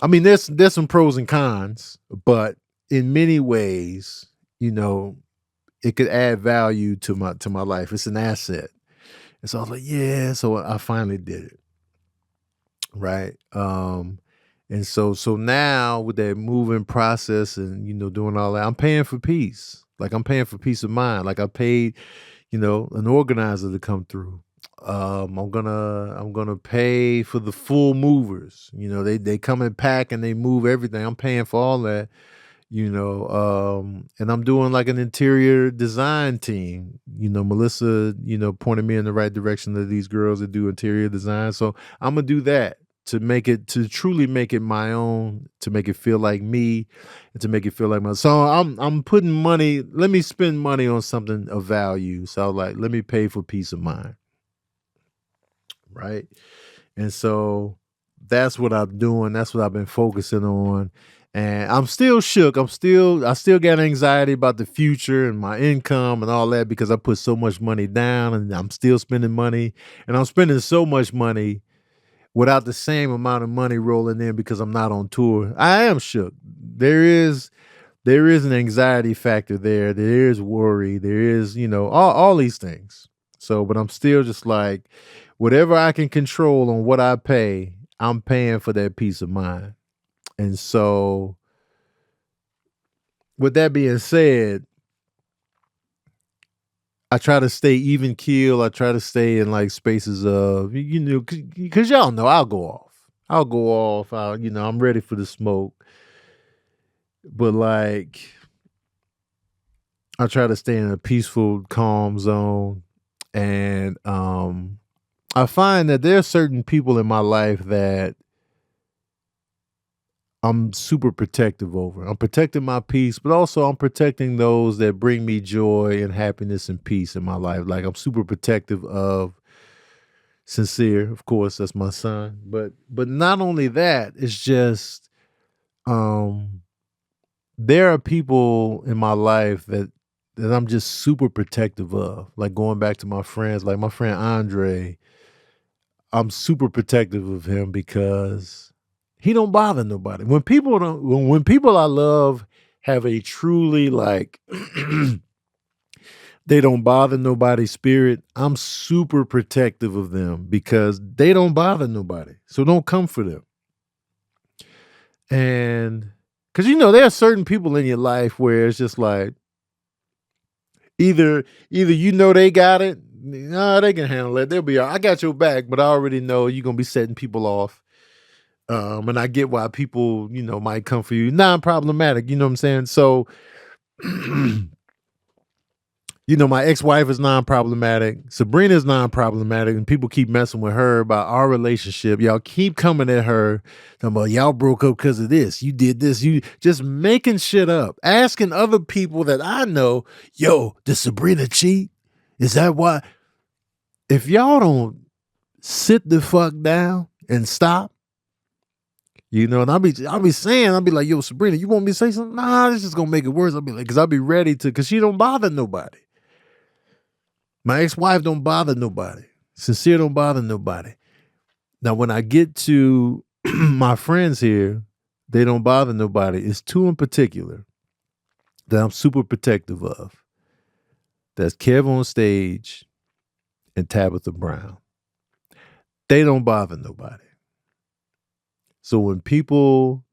I mean, there's some pros and cons, but in many ways, it could add value to my life. It's an asset. And so I was like, yeah. So I finally did it. Right. And so now with that moving process and doing all that, I'm paying for peace. Like I'm paying for peace of mind. Like I paid, an organizer to come through. I'm gonna pay for the full movers. They come and pack and they move everything. I'm paying for all that. And I'm doing like an interior design team. Melissa, pointed me in the right direction of these girls that do interior design. So I'm gonna do that to truly make it my own, to make it feel like me, and to make it feel like my. So I'm putting money. Let me spend money on something of value. So like, let me pay for peace of mind. Right. And so that's what I'm doing. That's what I've been focusing on. And I'm still shook. I still got anxiety about the future and my income and all that because I put so much money down and I'm still spending money. And I'm spending so much money without the same amount of money rolling in because I'm not on tour. I am shook. There is an anxiety factor there. There is worry. There is, all these things. So, but I'm still just like, whatever I can control on what I pay, I'm paying for that peace of mind. And so, with that being said, I try to stay even keel. I try to stay in like spaces of, because y'all know I'll go off. I'm ready for the smoke. But like, I try to stay in a peaceful, calm zone. And I find that there are certain people in my life that I'm super protective over. I'm protecting my peace, but also I'm protecting those that bring me joy and happiness and peace in my life. Like I'm super protective of Sincere, of course, that's my son. But not only that, it's just there are people in my life that I'm just super protective of. Like going back to my friends, like my friend Andre, I'm super protective of him because he don't bother nobody. When people I love have a truly like they don't bother nobody spirit, I'm super protective of them because they don't bother nobody. So don't come for them. And because there are certain people in your life where it's just like either they got it, no, they can handle it. They'll be all right. I got your back, but I already know you're gonna be setting people off. And I get why people, might come for you. Non-problematic, you know what I'm saying? So, my ex-wife is non-problematic. Sabrina's non-problematic, and people keep messing with her about our relationship. Y'all keep coming at her, talking about y'all broke up because of this. You did this. You just making shit up. Asking other people that I know, yo, did Sabrina cheat? Is that why? If y'all don't sit the fuck down and stop, You know, and I'll be like, yo, Sabrina, you want me to say something? Nah, this is gonna make it worse. I'll be like, because I'll be ready to, because she don't bother nobody. My ex-wife don't bother nobody. Sincere don't bother nobody. Now, when I get to my friends here, they don't bother nobody. It's two in particular that I'm super protective of. That's Kev on Stage and Tabitha Brown. They don't bother nobody. So when people,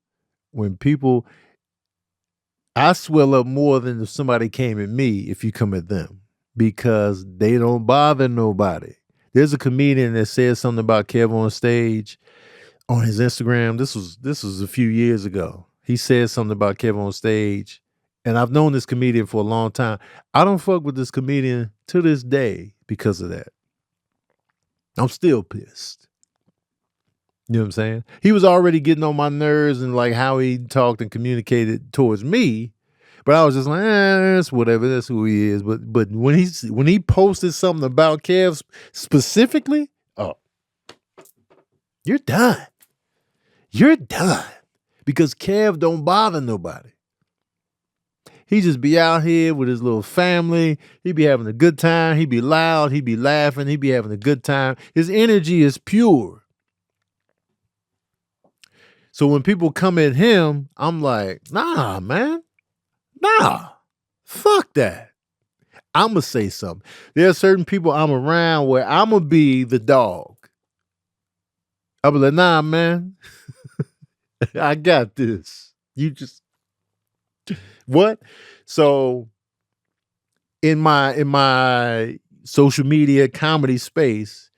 I swell up more than if somebody came at me if you come at them, because they don't bother nobody. There's a comedian that said something about Kev on Stage on his Instagram. This was a few years ago. He said something about Kev on Stage, and I've known this comedian for a long time. I don't fuck with this comedian to this day because of that. I'm still pissed. You know what I'm saying? He was already getting on my nerves and like how he talked and communicated towards me. But I was just like, it's whatever. That's who he is. But when he posted something about Kev specifically, oh, you're done. You're done. Because Kev don't bother nobody. He just be out here with his little family. He be having a good time. He be loud. He be laughing. He be having a good time. His energy is pure. So when people come at him, I'm like, nah, man. Nah. Fuck that. I'm going to say something. There are certain people I'm around where I'm going to be the dog. I'll be like, nah, man. I got this. You just... What? So in my social media comedy space,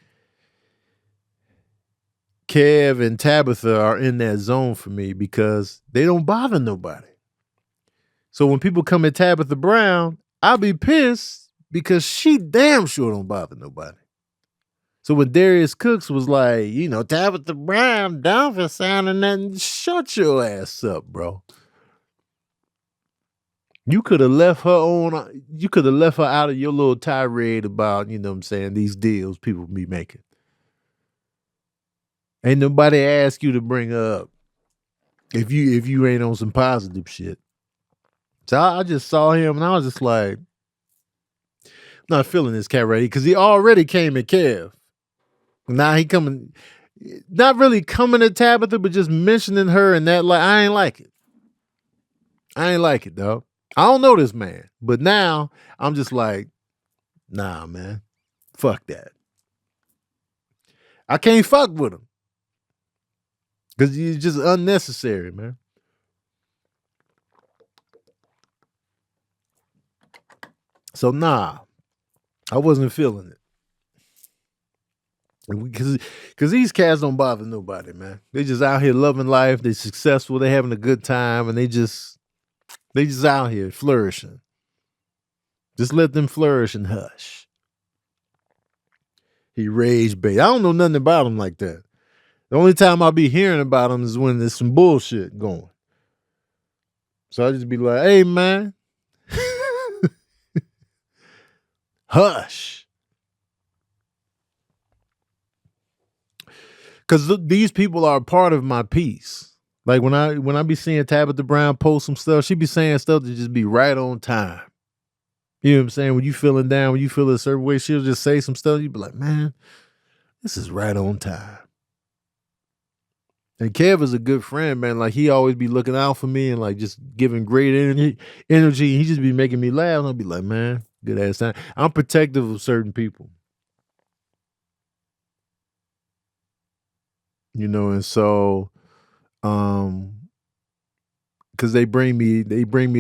Kev and Tabitha are in that zone for me because they don't bother nobody. So when people come at Tabitha Brown, I'll be pissed because she damn sure don't bother nobody. So when Darius Cooks was like, you know, Tabitha Brown down for sounding that, shut your ass up, bro. You could have left her out of your little tirade about, you know what I'm saying, these deals people be making. Ain't nobody ask you to bring her up if you ain't on some positive shit. So I just saw him and I was just like, not feeling this cat right here, because he already came at Kev. Now he coming, not really coming at Tabitha, but just mentioning her and that, like, I ain't like it. I ain't like it, dog. I don't know this man, but now I'm just like, nah, man, fuck that. I can't fuck with him because it's just unnecessary, man. So nah, I wasn't feeling it because these cats don't bother nobody, man. They just out here loving life. They're successful. They're having a good time, and they just out here flourishing. Just let them flourish and hush. He rage bait. I don't know nothing about him like that. The only time I'll be hearing about him is when there's some bullshit going. So I just be like, hey, man, hush. Because these people are a part of my piece. Like when I be seeing Tabitha Brown post some stuff, she be saying stuff that just be right on time. You know what I'm saying? When you feeling down, when you feel a certain way, she'll just say some stuff. You be like, man, this is right on time. And Kev is a good friend, man. Like he always be looking out for me and like just giving great energy. He just be making me laugh. And I'll be like, man, good ass time. I'm protective of certain people. You know, and so because they bring me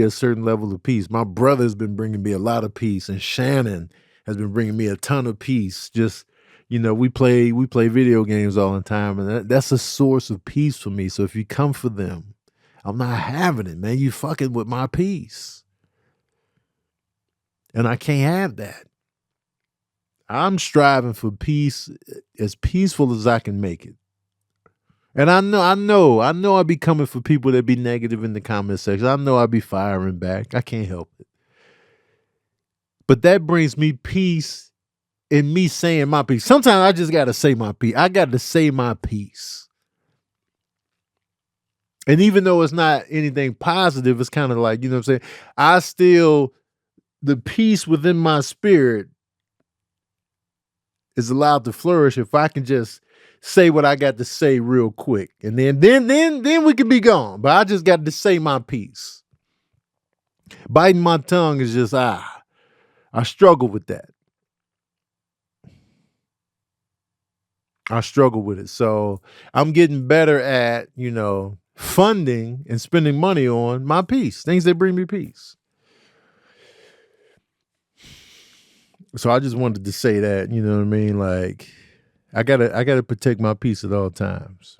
a certain level of peace. My brother's been bringing me a lot of peace, and Shannon has been bringing me a ton of peace. Just, you know, we play video games all the time, and that's a source of peace for me. So if you come for them, I'm not having it, man. You fucking with my peace, and I can't have that. I'm striving for peace, as peaceful as I can make it. And I know I be coming for people that be negative in the comment section. I know I be firing back. I can't help it. But that brings me peace in me saying my piece. Sometimes I just got to say my piece. I got to say my piece. And even though it's not anything positive, it's kind of like, you know what I'm saying? I still, the peace within my spirit is allowed to flourish if I can just say what I got to say real quick. And then we can be gone. But I just got to say my piece. Biting my tongue is just, I struggle with that. I struggle with it. So I'm getting better at, funding and spending money on my peace, things that bring me peace. So I just wanted to say that, you know what I mean? Like, I gotta protect my peace at all times.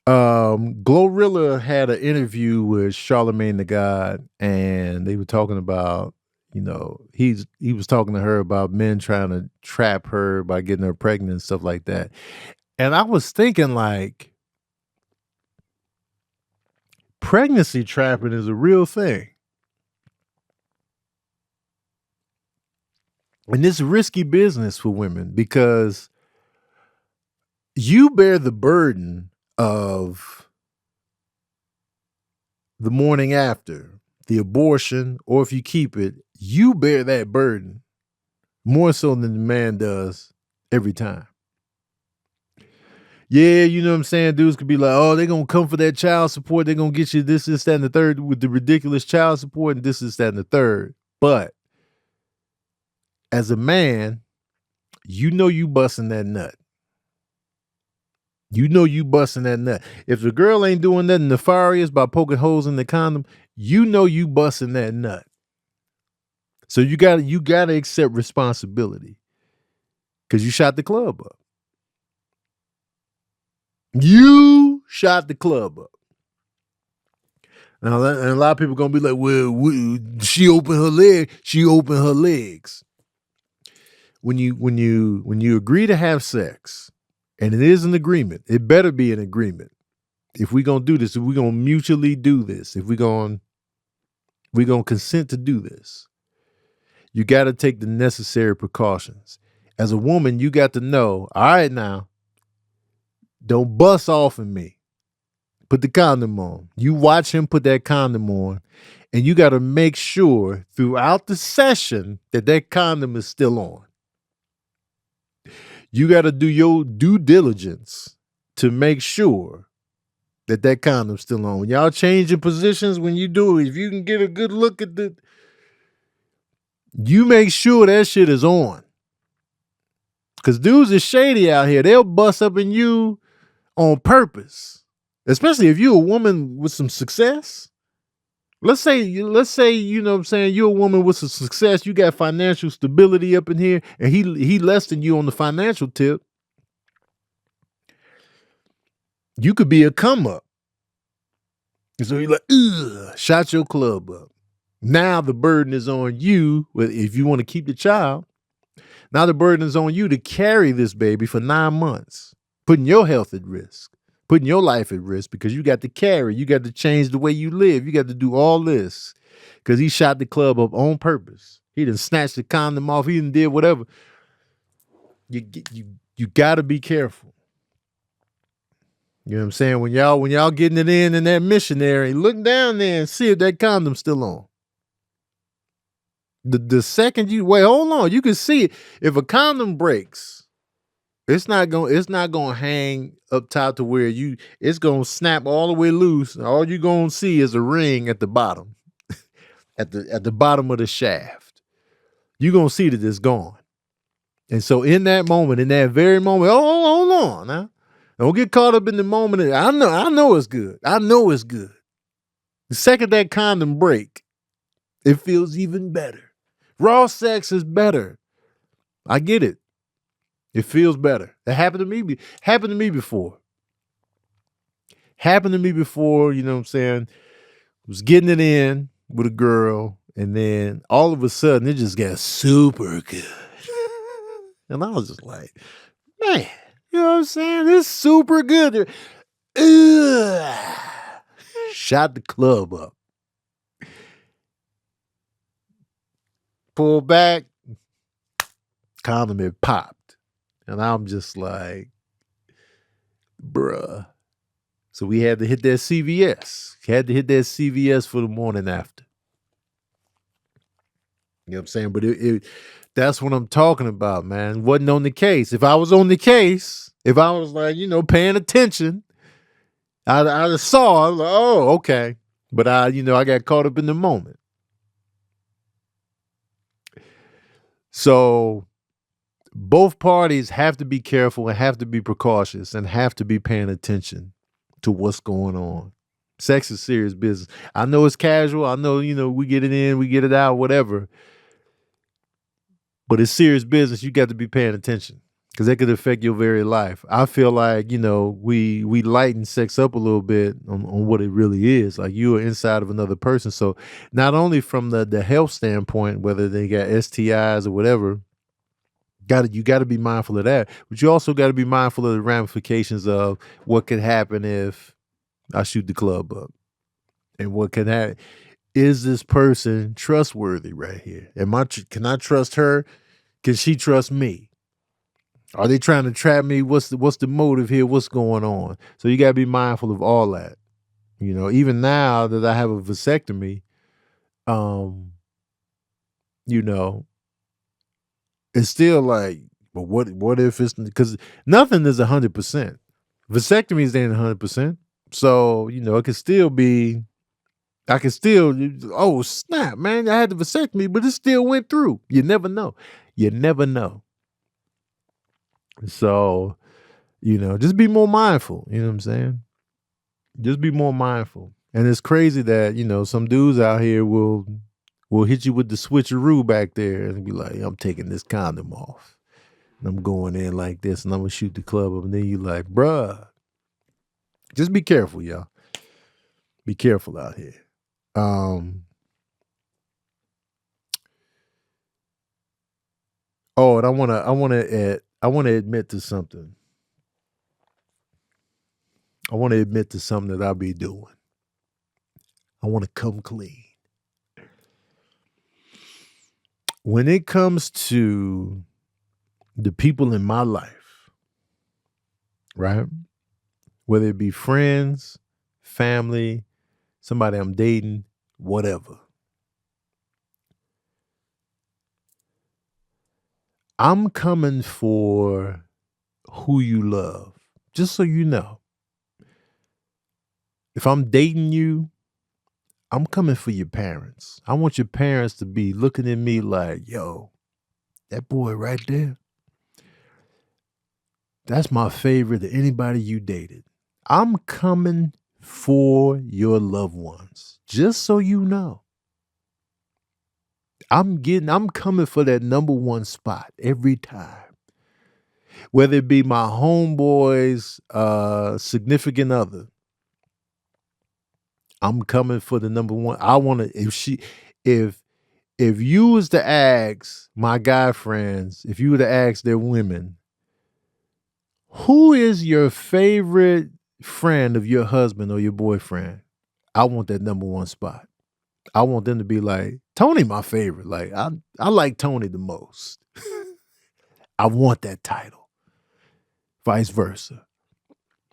Glorilla had an interview with Charlemagne the God, and they were talking about, he was talking to her about men trying to trap her by getting her pregnant and stuff like that. And I was thinking, like, pregnancy trapping is a real thing. And it's risky business for women because you bear the burden of the morning after, the abortion, or if you keep it, you bear that burden more so than the man does every time. Yeah, you know what I'm saying? Dudes could be like, oh, they're going to come for that child support. They're going to get you this, that, and the third with the ridiculous child support and this, that, and the third. But as a man, you know you busting that nut. You know you busting that nut. If the girl ain't doing nothing nefarious by poking holes in the condom, you know you busting that nut. So you gotta accept responsibility because you shot the club up. You shot the club up. Now, and a lot of people gonna be like, "Well, she opened her leg. She opened her legs." When you agree to have sex, and it is an agreement, it better be an agreement. If we gonna do this, if we gonna mutually do this, if we gonna consent to do this, you got to take the necessary precautions. As a woman, you got to know, all right, now, don't bust off in me. Put the condom on. You watch him put that condom on, and you got to make sure throughout the session that that condom is still on. You got to do your due diligence to make sure that that condom's still on. When y'all changing positions, when you do it, if you can get a good look at you make sure that shit is on. Because dudes is shady out here. They'll bust up in you on purpose. Especially if you're a woman with some success. Let's say, you know what I'm saying, you're a woman with some success, you got financial stability up in here, and he less than you on the financial tip. You could be a come up. And so you're like, ugh, shot your club up. Now the burden is on you, if you want to keep the child. Now the burden is on you to carry this baby for 9 months, putting your health at risk, putting your life at risk because you got to carry, you got to change the way you live. You got to do all this because he shot the club up on purpose. He done snatched the condom off. He done did whatever. You got to be careful. You know what I'm saying? When y'all getting it in that missionary, look down there and see if that condom's still on. The second hold on, you can see it. If a condom breaks, it's not gonna hang up top to where it's gonna snap all the way loose. All you're gonna see is a ring at the bottom, at the bottom of the shaft. You're gonna see that it's gone. And so in that moment, in that very moment, hold on now. Don't get caught up in the moment. I know it's good. I know it's good. The second that condom break, it feels even better. Raw sex is better. I get it. It feels better. That happened to me. Happened to me before. Happened to me before, you know what I'm saying? Was getting it in with a girl, and then all of a sudden it just got super good. And I was just like, man, you know what I'm saying? It's super good. Ugh. Shot the club up. Pull back, condom had popped. And I'm just like, bruh. So we had to hit that CVS. Had to hit that CVS for the morning after. You know what I'm saying? But that's what I'm talking about, man. Wasn't on the case. If I was on the case, if I was like, paying attention, I saw, I was like, oh, okay. But I got caught up in the moment. So both parties have to be careful and have to be precautious and have to be paying attention to what's going on. Sex is serious business. I know it's casual. I know, we get it in, we get it out, whatever. But it's serious business. You got to be paying attention because that could affect your very life. I feel like, we lighten sex up a little bit on what it really is. Like you are inside of another person. So not only from the health standpoint, whether they got STIs or whatever, you got to be mindful of that. But you also got to be mindful of the ramifications of what could happen if I shoot the club up. And what can happen? Is this person trustworthy right here? Can I trust her? Can she trust me? Are they trying to trap me? What's the motive here? What's going on? So you got to be mindful of all that. Even now that I have a vasectomy, it's still like, but what if it's, because nothing is 100%. Vasectomies ain't 100%. So, it could still be, I can still, oh snap, man, I had the vasectomy, but it still went through. You never know. You never know. So, just be more mindful. You know what I'm saying? Just be more mindful. And it's crazy that, some dudes out here will hit you with the switcheroo back there and be like, I'm taking this condom off. And I'm going in like this and I'm going to shoot the club up. And then you like, bruh, just be careful, y'all. Be careful out here. Oh, and I want to admit to something. I want to admit to something that I'll be doing. I want to come clean. When it comes to the people in my life, right? Whether it be friends, family, somebody I'm dating, whatever. I'm coming for who you love, just so you know. If I'm dating you, I'm coming for your parents. I want your parents to be looking at me like, yo, that boy right there, that's my favorite of anybody you dated. I'm coming for your loved ones, just so you know. I'm coming for that number one spot every time. Whether it be my homeboy's significant other, I'm coming for the number one. I want to, if you was to ask my guy friends, if you were to ask their women, who is your favorite friend of your husband or your boyfriend? I want that number one spot. I want them to be like, Tony, my favorite. Like, I like Tony the most. I want that title. Vice versa.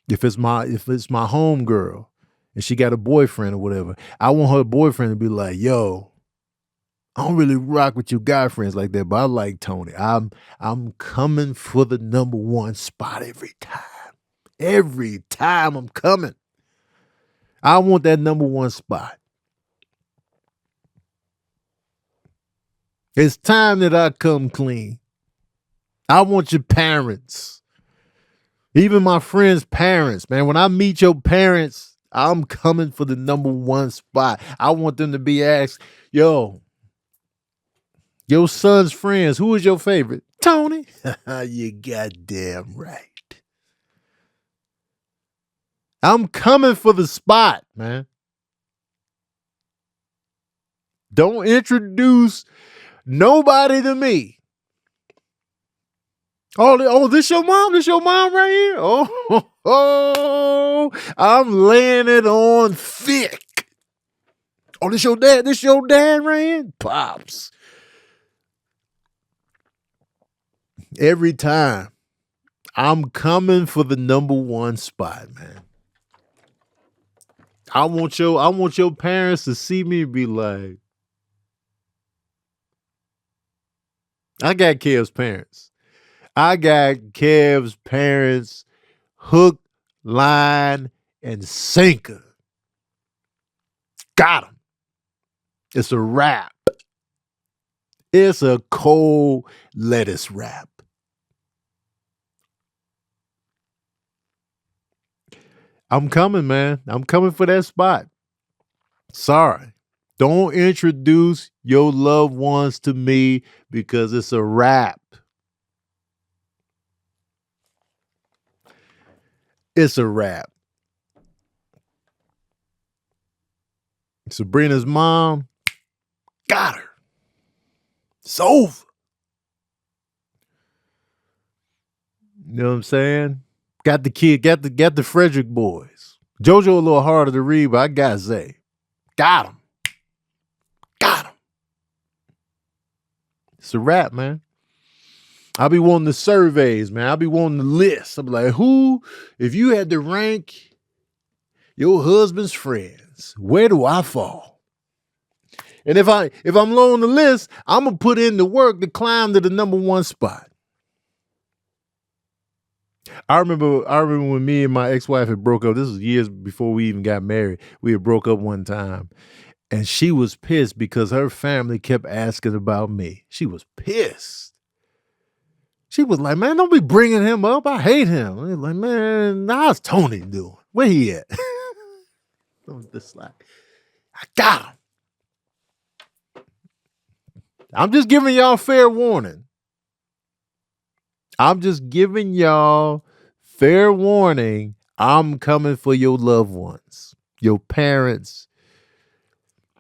If it's my home girl and she got a boyfriend or whatever, I want her boyfriend to be like, yo, I don't really rock with your guy friends like that, but I like Tony. I'm coming for the number one spot every time. Every time I'm coming. I want that number one spot. It's time that I come clean. I want your parents. Even my friends' parents, man. When I meet your parents, I'm coming for the number one spot. I want them to be asked, yo, your son's friends, who is your favorite? Tony. You goddamn right. I'm coming for the spot, man. Don't introduce nobody to me. Oh, this your mom? This your mom right here? Oh, I'm laying it on thick. Oh, this your dad? This your dad right here? Pops. Every time. I'm coming for the number one spot, man. I want your parents to see me and be like, I got Kev's parents. I got Kev's parents hook, line, and sinker. Got him. It's a wrap. It's a cold lettuce wrap. I'm coming, man. I'm coming for that spot. Sorry. Don't introduce your loved ones to me because it's a wrap. It's a wrap. Sabrina's mom got her. It's over. You know what I'm saying? Got the kid, got the Frederick boys. JoJo a little harder to read, but I got Zay. Got him. Got him. It's a wrap, man. I'll be wanting the surveys, man. I'll be wanting the list. I'll be like, who, if you had to rank your husband's friends, where do I fall? And if I'm low on the list, I'm gonna put in the work to climb to the number one spot. I remember when me and my ex-wife had broke up. This was years before we even got married. We had broke up one time. And she was pissed because her family kept asking about me. She was pissed. She was like, man, don't be bringing him up. I hate him. I was like, man, how's Tony doing? Where he at? I'm just like, I got him. I'm just giving y'all fair warning. I'm just giving y'all fair warning. I'm coming for your loved ones, your parents,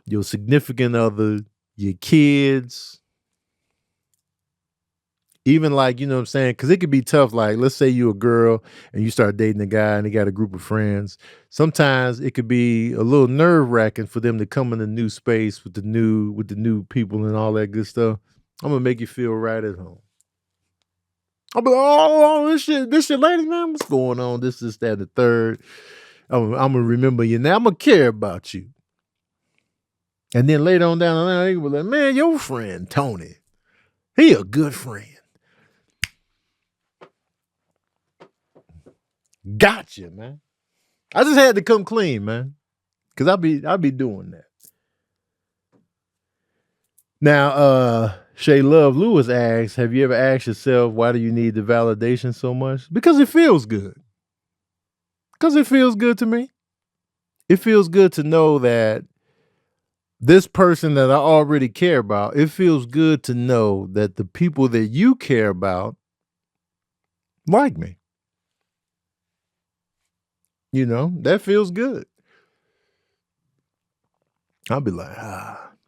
your significant other, your kids. Even like, you know what I'm saying? Because it could be tough. Like, let's say you're a girl and you start dating a guy and they got a group of friends. Sometimes it could be a little nerve wracking for them to come in a new space with the new people and all that good stuff. I'm gonna make you feel right at home. I'll be like, oh, this shit, lady, man, what's going on? This, that, and the third. I'm gonna remember you now. I'm gonna care about you. And then later on down the line, they will be like, man, your friend Tony, he a good friend. Gotcha, man. I just had to come clean, man. Cause I'll be doing that. Now, Shay Love Lewis asks, have you ever asked yourself, why do you need the validation so much? Because it feels good. Because it feels good to me. It feels good to know that this person that I already care about, it feels good to know that the people that you care about like me. You know, that feels good. I'll be like,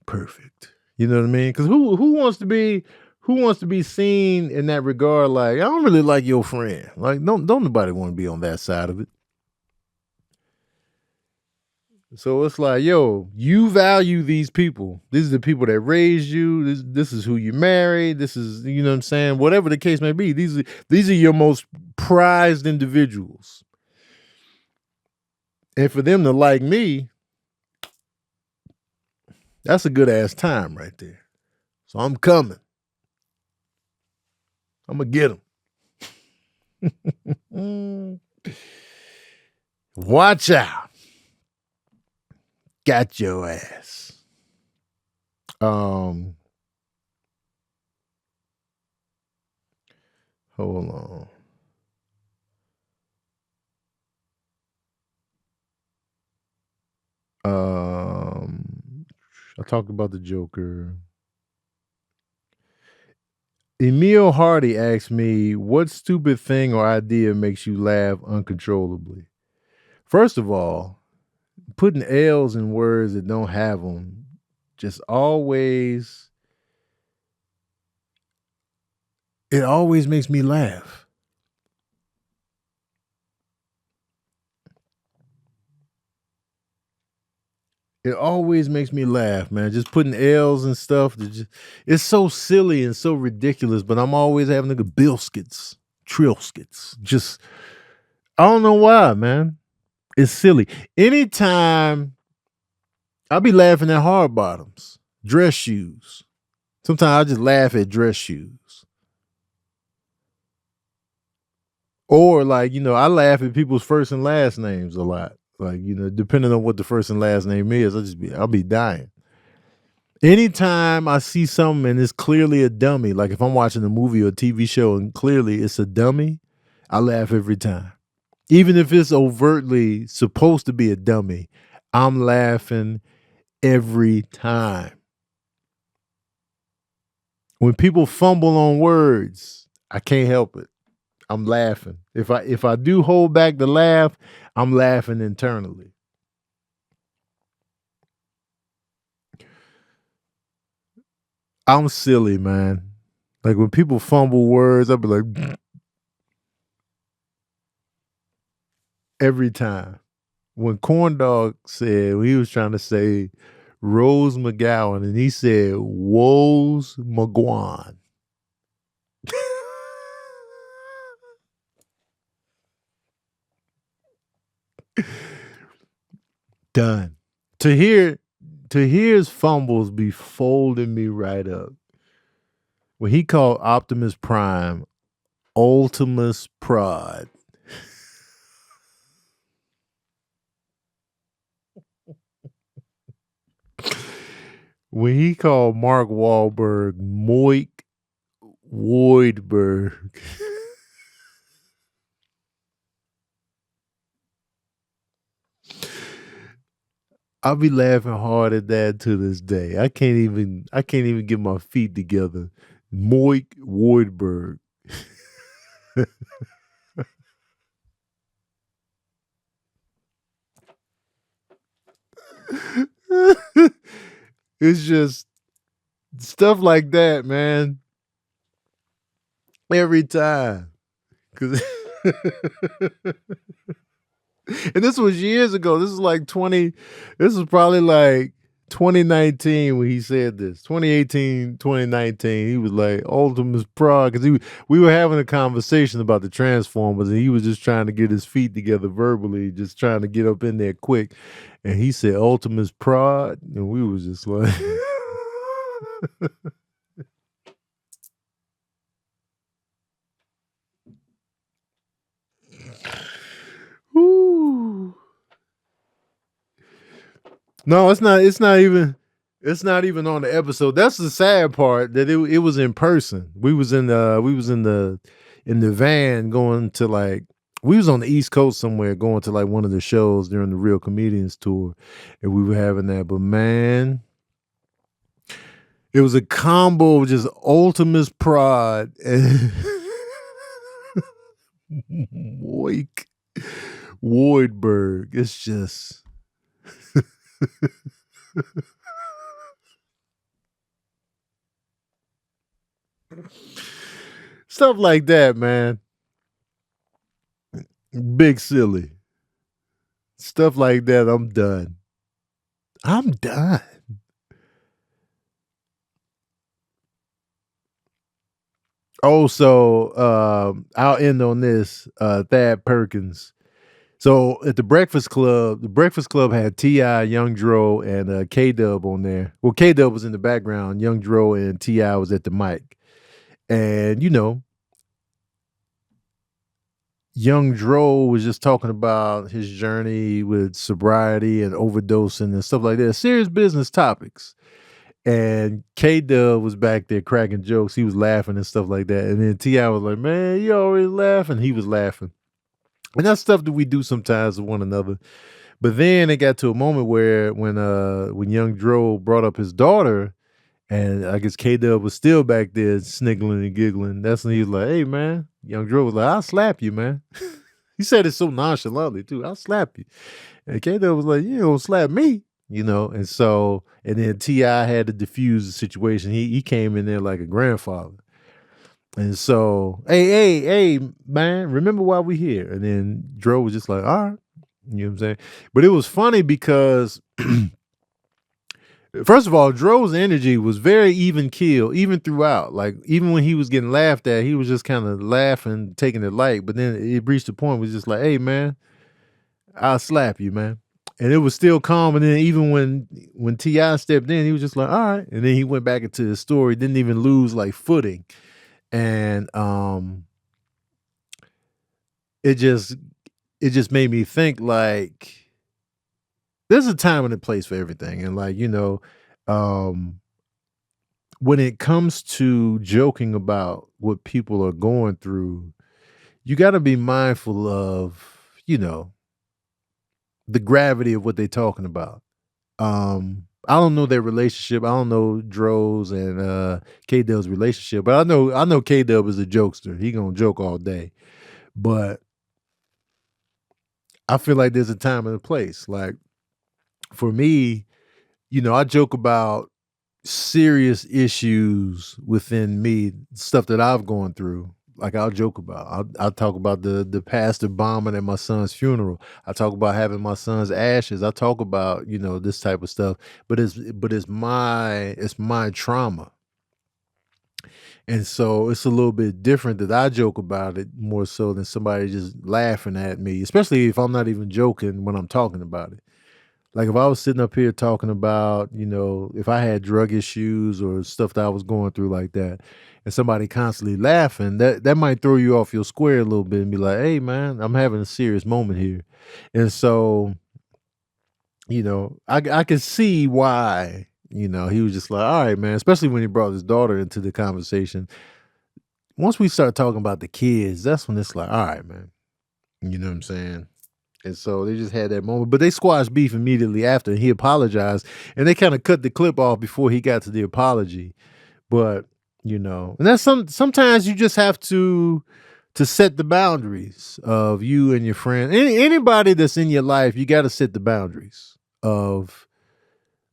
perfect. You know what I mean? Because who wants to be seen in that regard? Like, I don't really like your friend. Like, don't nobody want to be on that side of it. So it's like, yo, you value these people. These are the people that raised you. This is who you married. This is, you know what I'm saying? Whatever the case may be, these are your most prized individuals. And for them to like me, that's a good ass time right there. So I'm coming. I'm going to get them. Watch out. Got your ass. Hold on. I talked about the Joker. Emil Hardy asked me, what stupid thing or idea makes you laugh uncontrollably? First of all, putting L's in words that don't have them just always, it always makes me laugh. It always makes me laugh, man. Just putting L's and stuff. It's so silly and so ridiculous, but I'm always having to go Billskits, Trillskits. Just, I don't know why, man. It's silly. Anytime I be laughing at hard bottoms, dress shoes. Sometimes I just laugh at dress shoes. Or like, I laugh at people's first and last names a lot. Like, depending on what the first and last name is, I'll be dying. Anytime I see something and it's clearly a dummy, like if I'm watching a movie or a TV show and clearly it's a dummy, I laugh every time. Even if it's overtly supposed to be a dummy, I'm laughing every time. When people fumble on words, I can't help it. I'm laughing. If I do hold back the laugh, I'm laughing internally. I'm silly, man. Like when people fumble words, I'll be like every time. When Corn Dog said when he was trying to say Rose McGowan and he said Woes McGuan. Done. To hear his fumbles be folding me right up. When he called Optimus Prime Ultimus Prod. When he called Mark Wahlberg Moik Woidberg. I'll be laughing hard at that to this day. I can't even get my feet together. Moik Woidberg. It's just stuff like that, man. Every time. Cause and this was years ago. This is probably like 2019 when he said this. 2018, 2019. He was like Ultimus Prod because we were having a conversation about the Transformers and he was just trying to get his feet together verbally, just trying to get up in there quick. And he said Ultimus Prod, and we was just like Woo. No, it's not. It's not even. It's not even on the episode. That's the sad part. That it was in person. We was in the van going to like. We was on the East Coast somewhere going to like one of the shows during the Real Comedians tour, and we were having that. But man, it was a combo of just Ultimus Prod and Moik Woidberg. It's just. Stuff like that, man. Big silly. Stuff like that, I'm done. I'm done. Oh, so I'll end on this. Thad Perkins. So at the Breakfast Club had T.I., Young Dro, and K-Dub on there. Well, K-Dub was in the background. Young Dro and T.I. was at the mic. And, Young Dro was just talking about his journey with sobriety and overdosing and stuff like that. Serious business topics. And K-Dub was back there cracking jokes. He was laughing and stuff like that. And then T.I. was like, man, you always laughing. He was laughing. And that's stuff that we do sometimes with one another. But then it got to a moment where when Young Dro brought up his daughter, and I guess K-Dub was still back there sniggling and giggling. That's when he was like, hey, man. Young Dro was like, I'll slap you, man. He said it so nonchalantly, too. I'll slap you. And K-Dub was like, you don't slap me. And so, and then T.I. had to diffuse the situation. He came in there like a grandfather. And so, hey, man, remember why we here? And then Dro was just like, all right. You know what I'm saying? But it was funny because, first of all, Dro's energy was very even keel, even throughout. Like, even when he was getting laughed at, he was just kind of laughing, taking it light. But then it reached a point where it was just like, hey, man, I'll slap you, man. And it was still calm. And then even when T.I. stepped in, he was just like, all right. And then he went back into the story, didn't even lose like footing. And it just made me think like there's a time and a place for everything. And like, um when it comes to joking about what people are going through, you got to be mindful of, the gravity of what they're talking about. I don't know their relationship. I don't know Dro's and K Dub's relationship, but I know K Dub is a jokester. He gonna joke all day. But I feel like there's a time and a place. Like for me, I joke about serious issues within me, stuff that I've gone through. Like I'll joke about. I'll talk about the pastor bombing at my son's funeral. I talk about having my son's ashes. I talk about this type of stuff. But it's my trauma, and so it's a little bit different that I joke about it more so than somebody just laughing at me. Especially if I'm not even joking when I'm talking about it. Like if I was sitting up here talking about, if I had drug issues or stuff that I was going through like that, and somebody constantly laughing, that might throw you off your square a little bit and be like, hey man, I'm having a serious moment here. And so, I could see why, he was just like, all right, man, especially when he brought his daughter into the conversation. Once we start talking about the kids, that's when it's like, all right, man. You know what I'm saying? And so they just had that moment, but they squashed beef immediately after. And he apologized, and they kind of cut the clip off before he got to the apology. But and that's sometimes you just have to set the boundaries of you and your friend. Anybody that's in your life, you got to set the boundaries of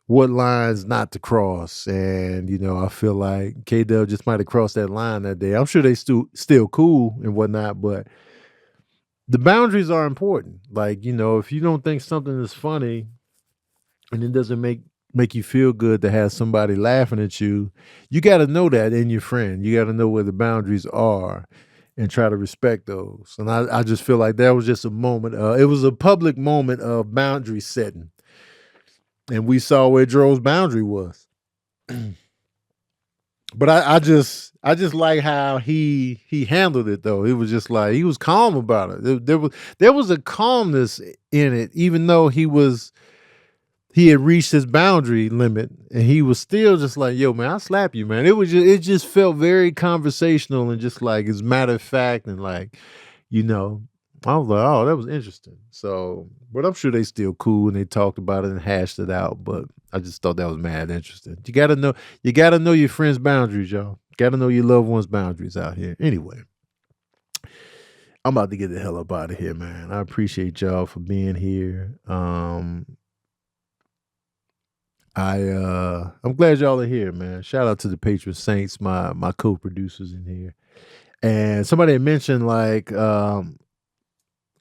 what lines not to cross. And I feel like K Dub just might have crossed that line that day. I'm sure they still cool and whatnot, but the boundaries are important. Like, if you don't think something is funny and it doesn't make you feel good to have somebody laughing at you, you got to know that in your friend. You got to know where the boundaries are and try to respect those. And I just feel like that was just a moment. It was a public moment of boundary setting. And we saw where Dro's boundary was. But I just like how he handled it though. It was just like he was calm about it. There was a calmness in it, even though he had reached his boundary limit, and he was still just like, "Yo, man, I'll slap you, man." It just felt very conversational and just like as matter of fact, and like, I was like, "Oh, that was interesting." So, but I'm sure they still cool and they talked about it and hashed it out. But I just thought that was mad interesting. You gotta know your friends' boundaries, y'all. Gotta know your loved ones' boundaries out here. Anyway, I'm about to get the hell up out of here, man. I appreciate y'all for being here. I'm glad y'all are here, man. Shout out to the patron saints, my co-producers in here. And somebody had mentioned like I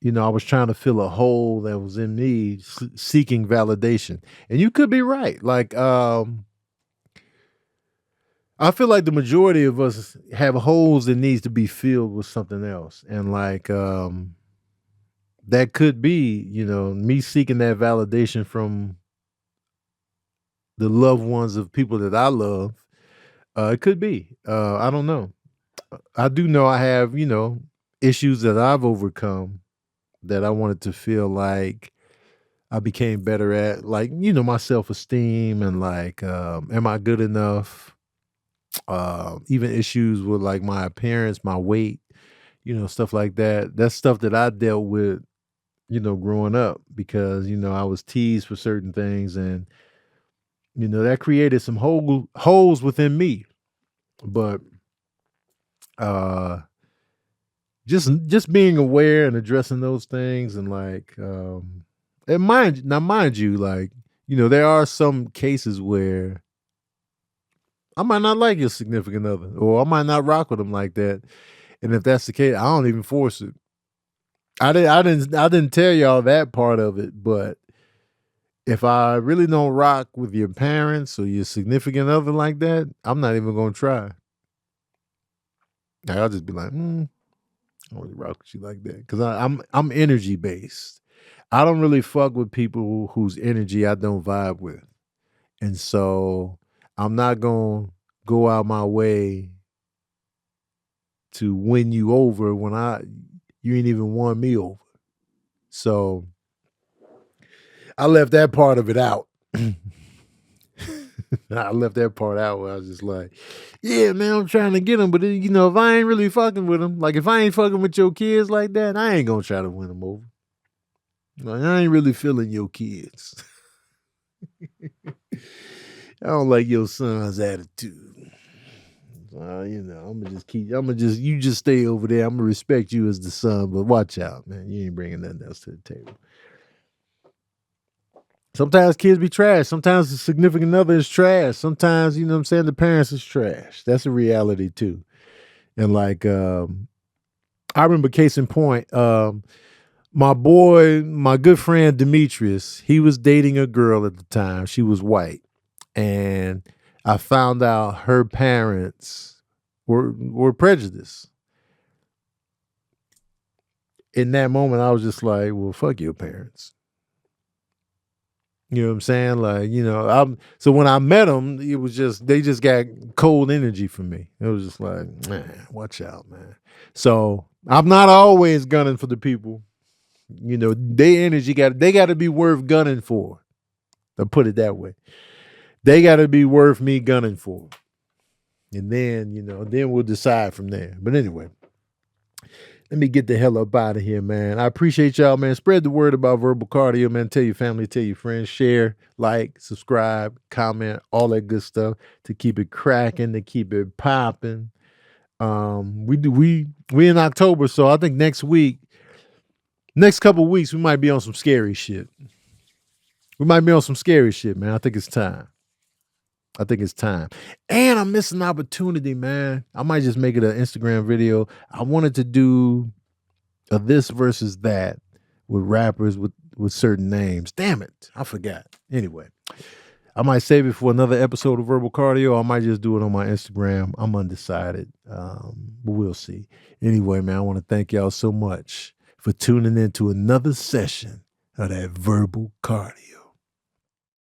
was trying to fill a hole that was in me seeking validation. And you could be right. Like I feel like the majority of us have holes that needs to be filled with something else. And like that could be, me seeking that validation from the loved ones of people that I love. It could be. I don't know. I do know I have, issues that I've overcome that I wanted to feel like I became better at, like, my self-esteem and like, am I good enough? Even issues with like my appearance, my weight, stuff like that. That's stuff that I dealt with, growing up because, I was teased for certain things and, that created some holes within me. But uh just being aware and addressing those things and like and mind you, like, there are some cases where I might not like your significant other or I might not rock with them like that. And if that's the case, I don't even force it. I didn't tell y'all that part of it, but if I really don't rock with your parents or your significant other like that, I'm not even gonna try. Like, I'll just be like, I don't really rock with you like that because I'm energy based. I don't really fuck with people whose energy I don't vibe with. And so I'm not going to go out my way to win you over when you ain't even won me over. So I left that part of it out. I left that part out where I was just like, yeah, man, I'm trying to get them. But, you know, if I ain't really fucking with them, like if I ain't fucking with your kids like that, I ain't going to try to win them over. Like, I ain't really feeling your kids. I don't like your son's attitude. You know, you just stay over there. I'm going to respect you as the son, but watch out, man. You ain't bringing nothing else to the table. Sometimes kids be trash. Sometimes the significant other is trash. Sometimes, you know what I'm saying, the parents is trash. That's a reality too. And like, I remember case in point, my good friend Demetrius, he was dating a girl at the time. She was white. And I found out her parents were prejudiced. In that moment, I was just like, well, fuck your parents. You know what I'm saying? Like, you know, so when I met them, it was they just got cold energy from me. It was just like, man, watch out, man. So I'm not always gunning for the people. You know, their energy they got to be worth gunning for. I'll put it that way. They got to be worth me gunning for. And then, you know, then we'll decide from there. But anyway, let me get the hell up out of here, man. I appreciate y'all, man. Spread the word about verbal cardio, man. Tell your family, tell your friends, share, like, subscribe, comment, all that good stuff to keep it cracking, to keep it popping. We in October, so I think next couple weeks, we might be on some scary shit. Man. I think it's time. And I'm missing opportunity, man. I might just make it an Instagram video. I wanted to do a this versus that with rappers with certain names. Damn it. I forgot. Anyway, I might save it for another episode of Verbal Cardio. I might just do it on my Instagram. I'm undecided. But we'll see. Anyway, man, I want to thank y'all so much for tuning in to another session of that Verbal Cardio.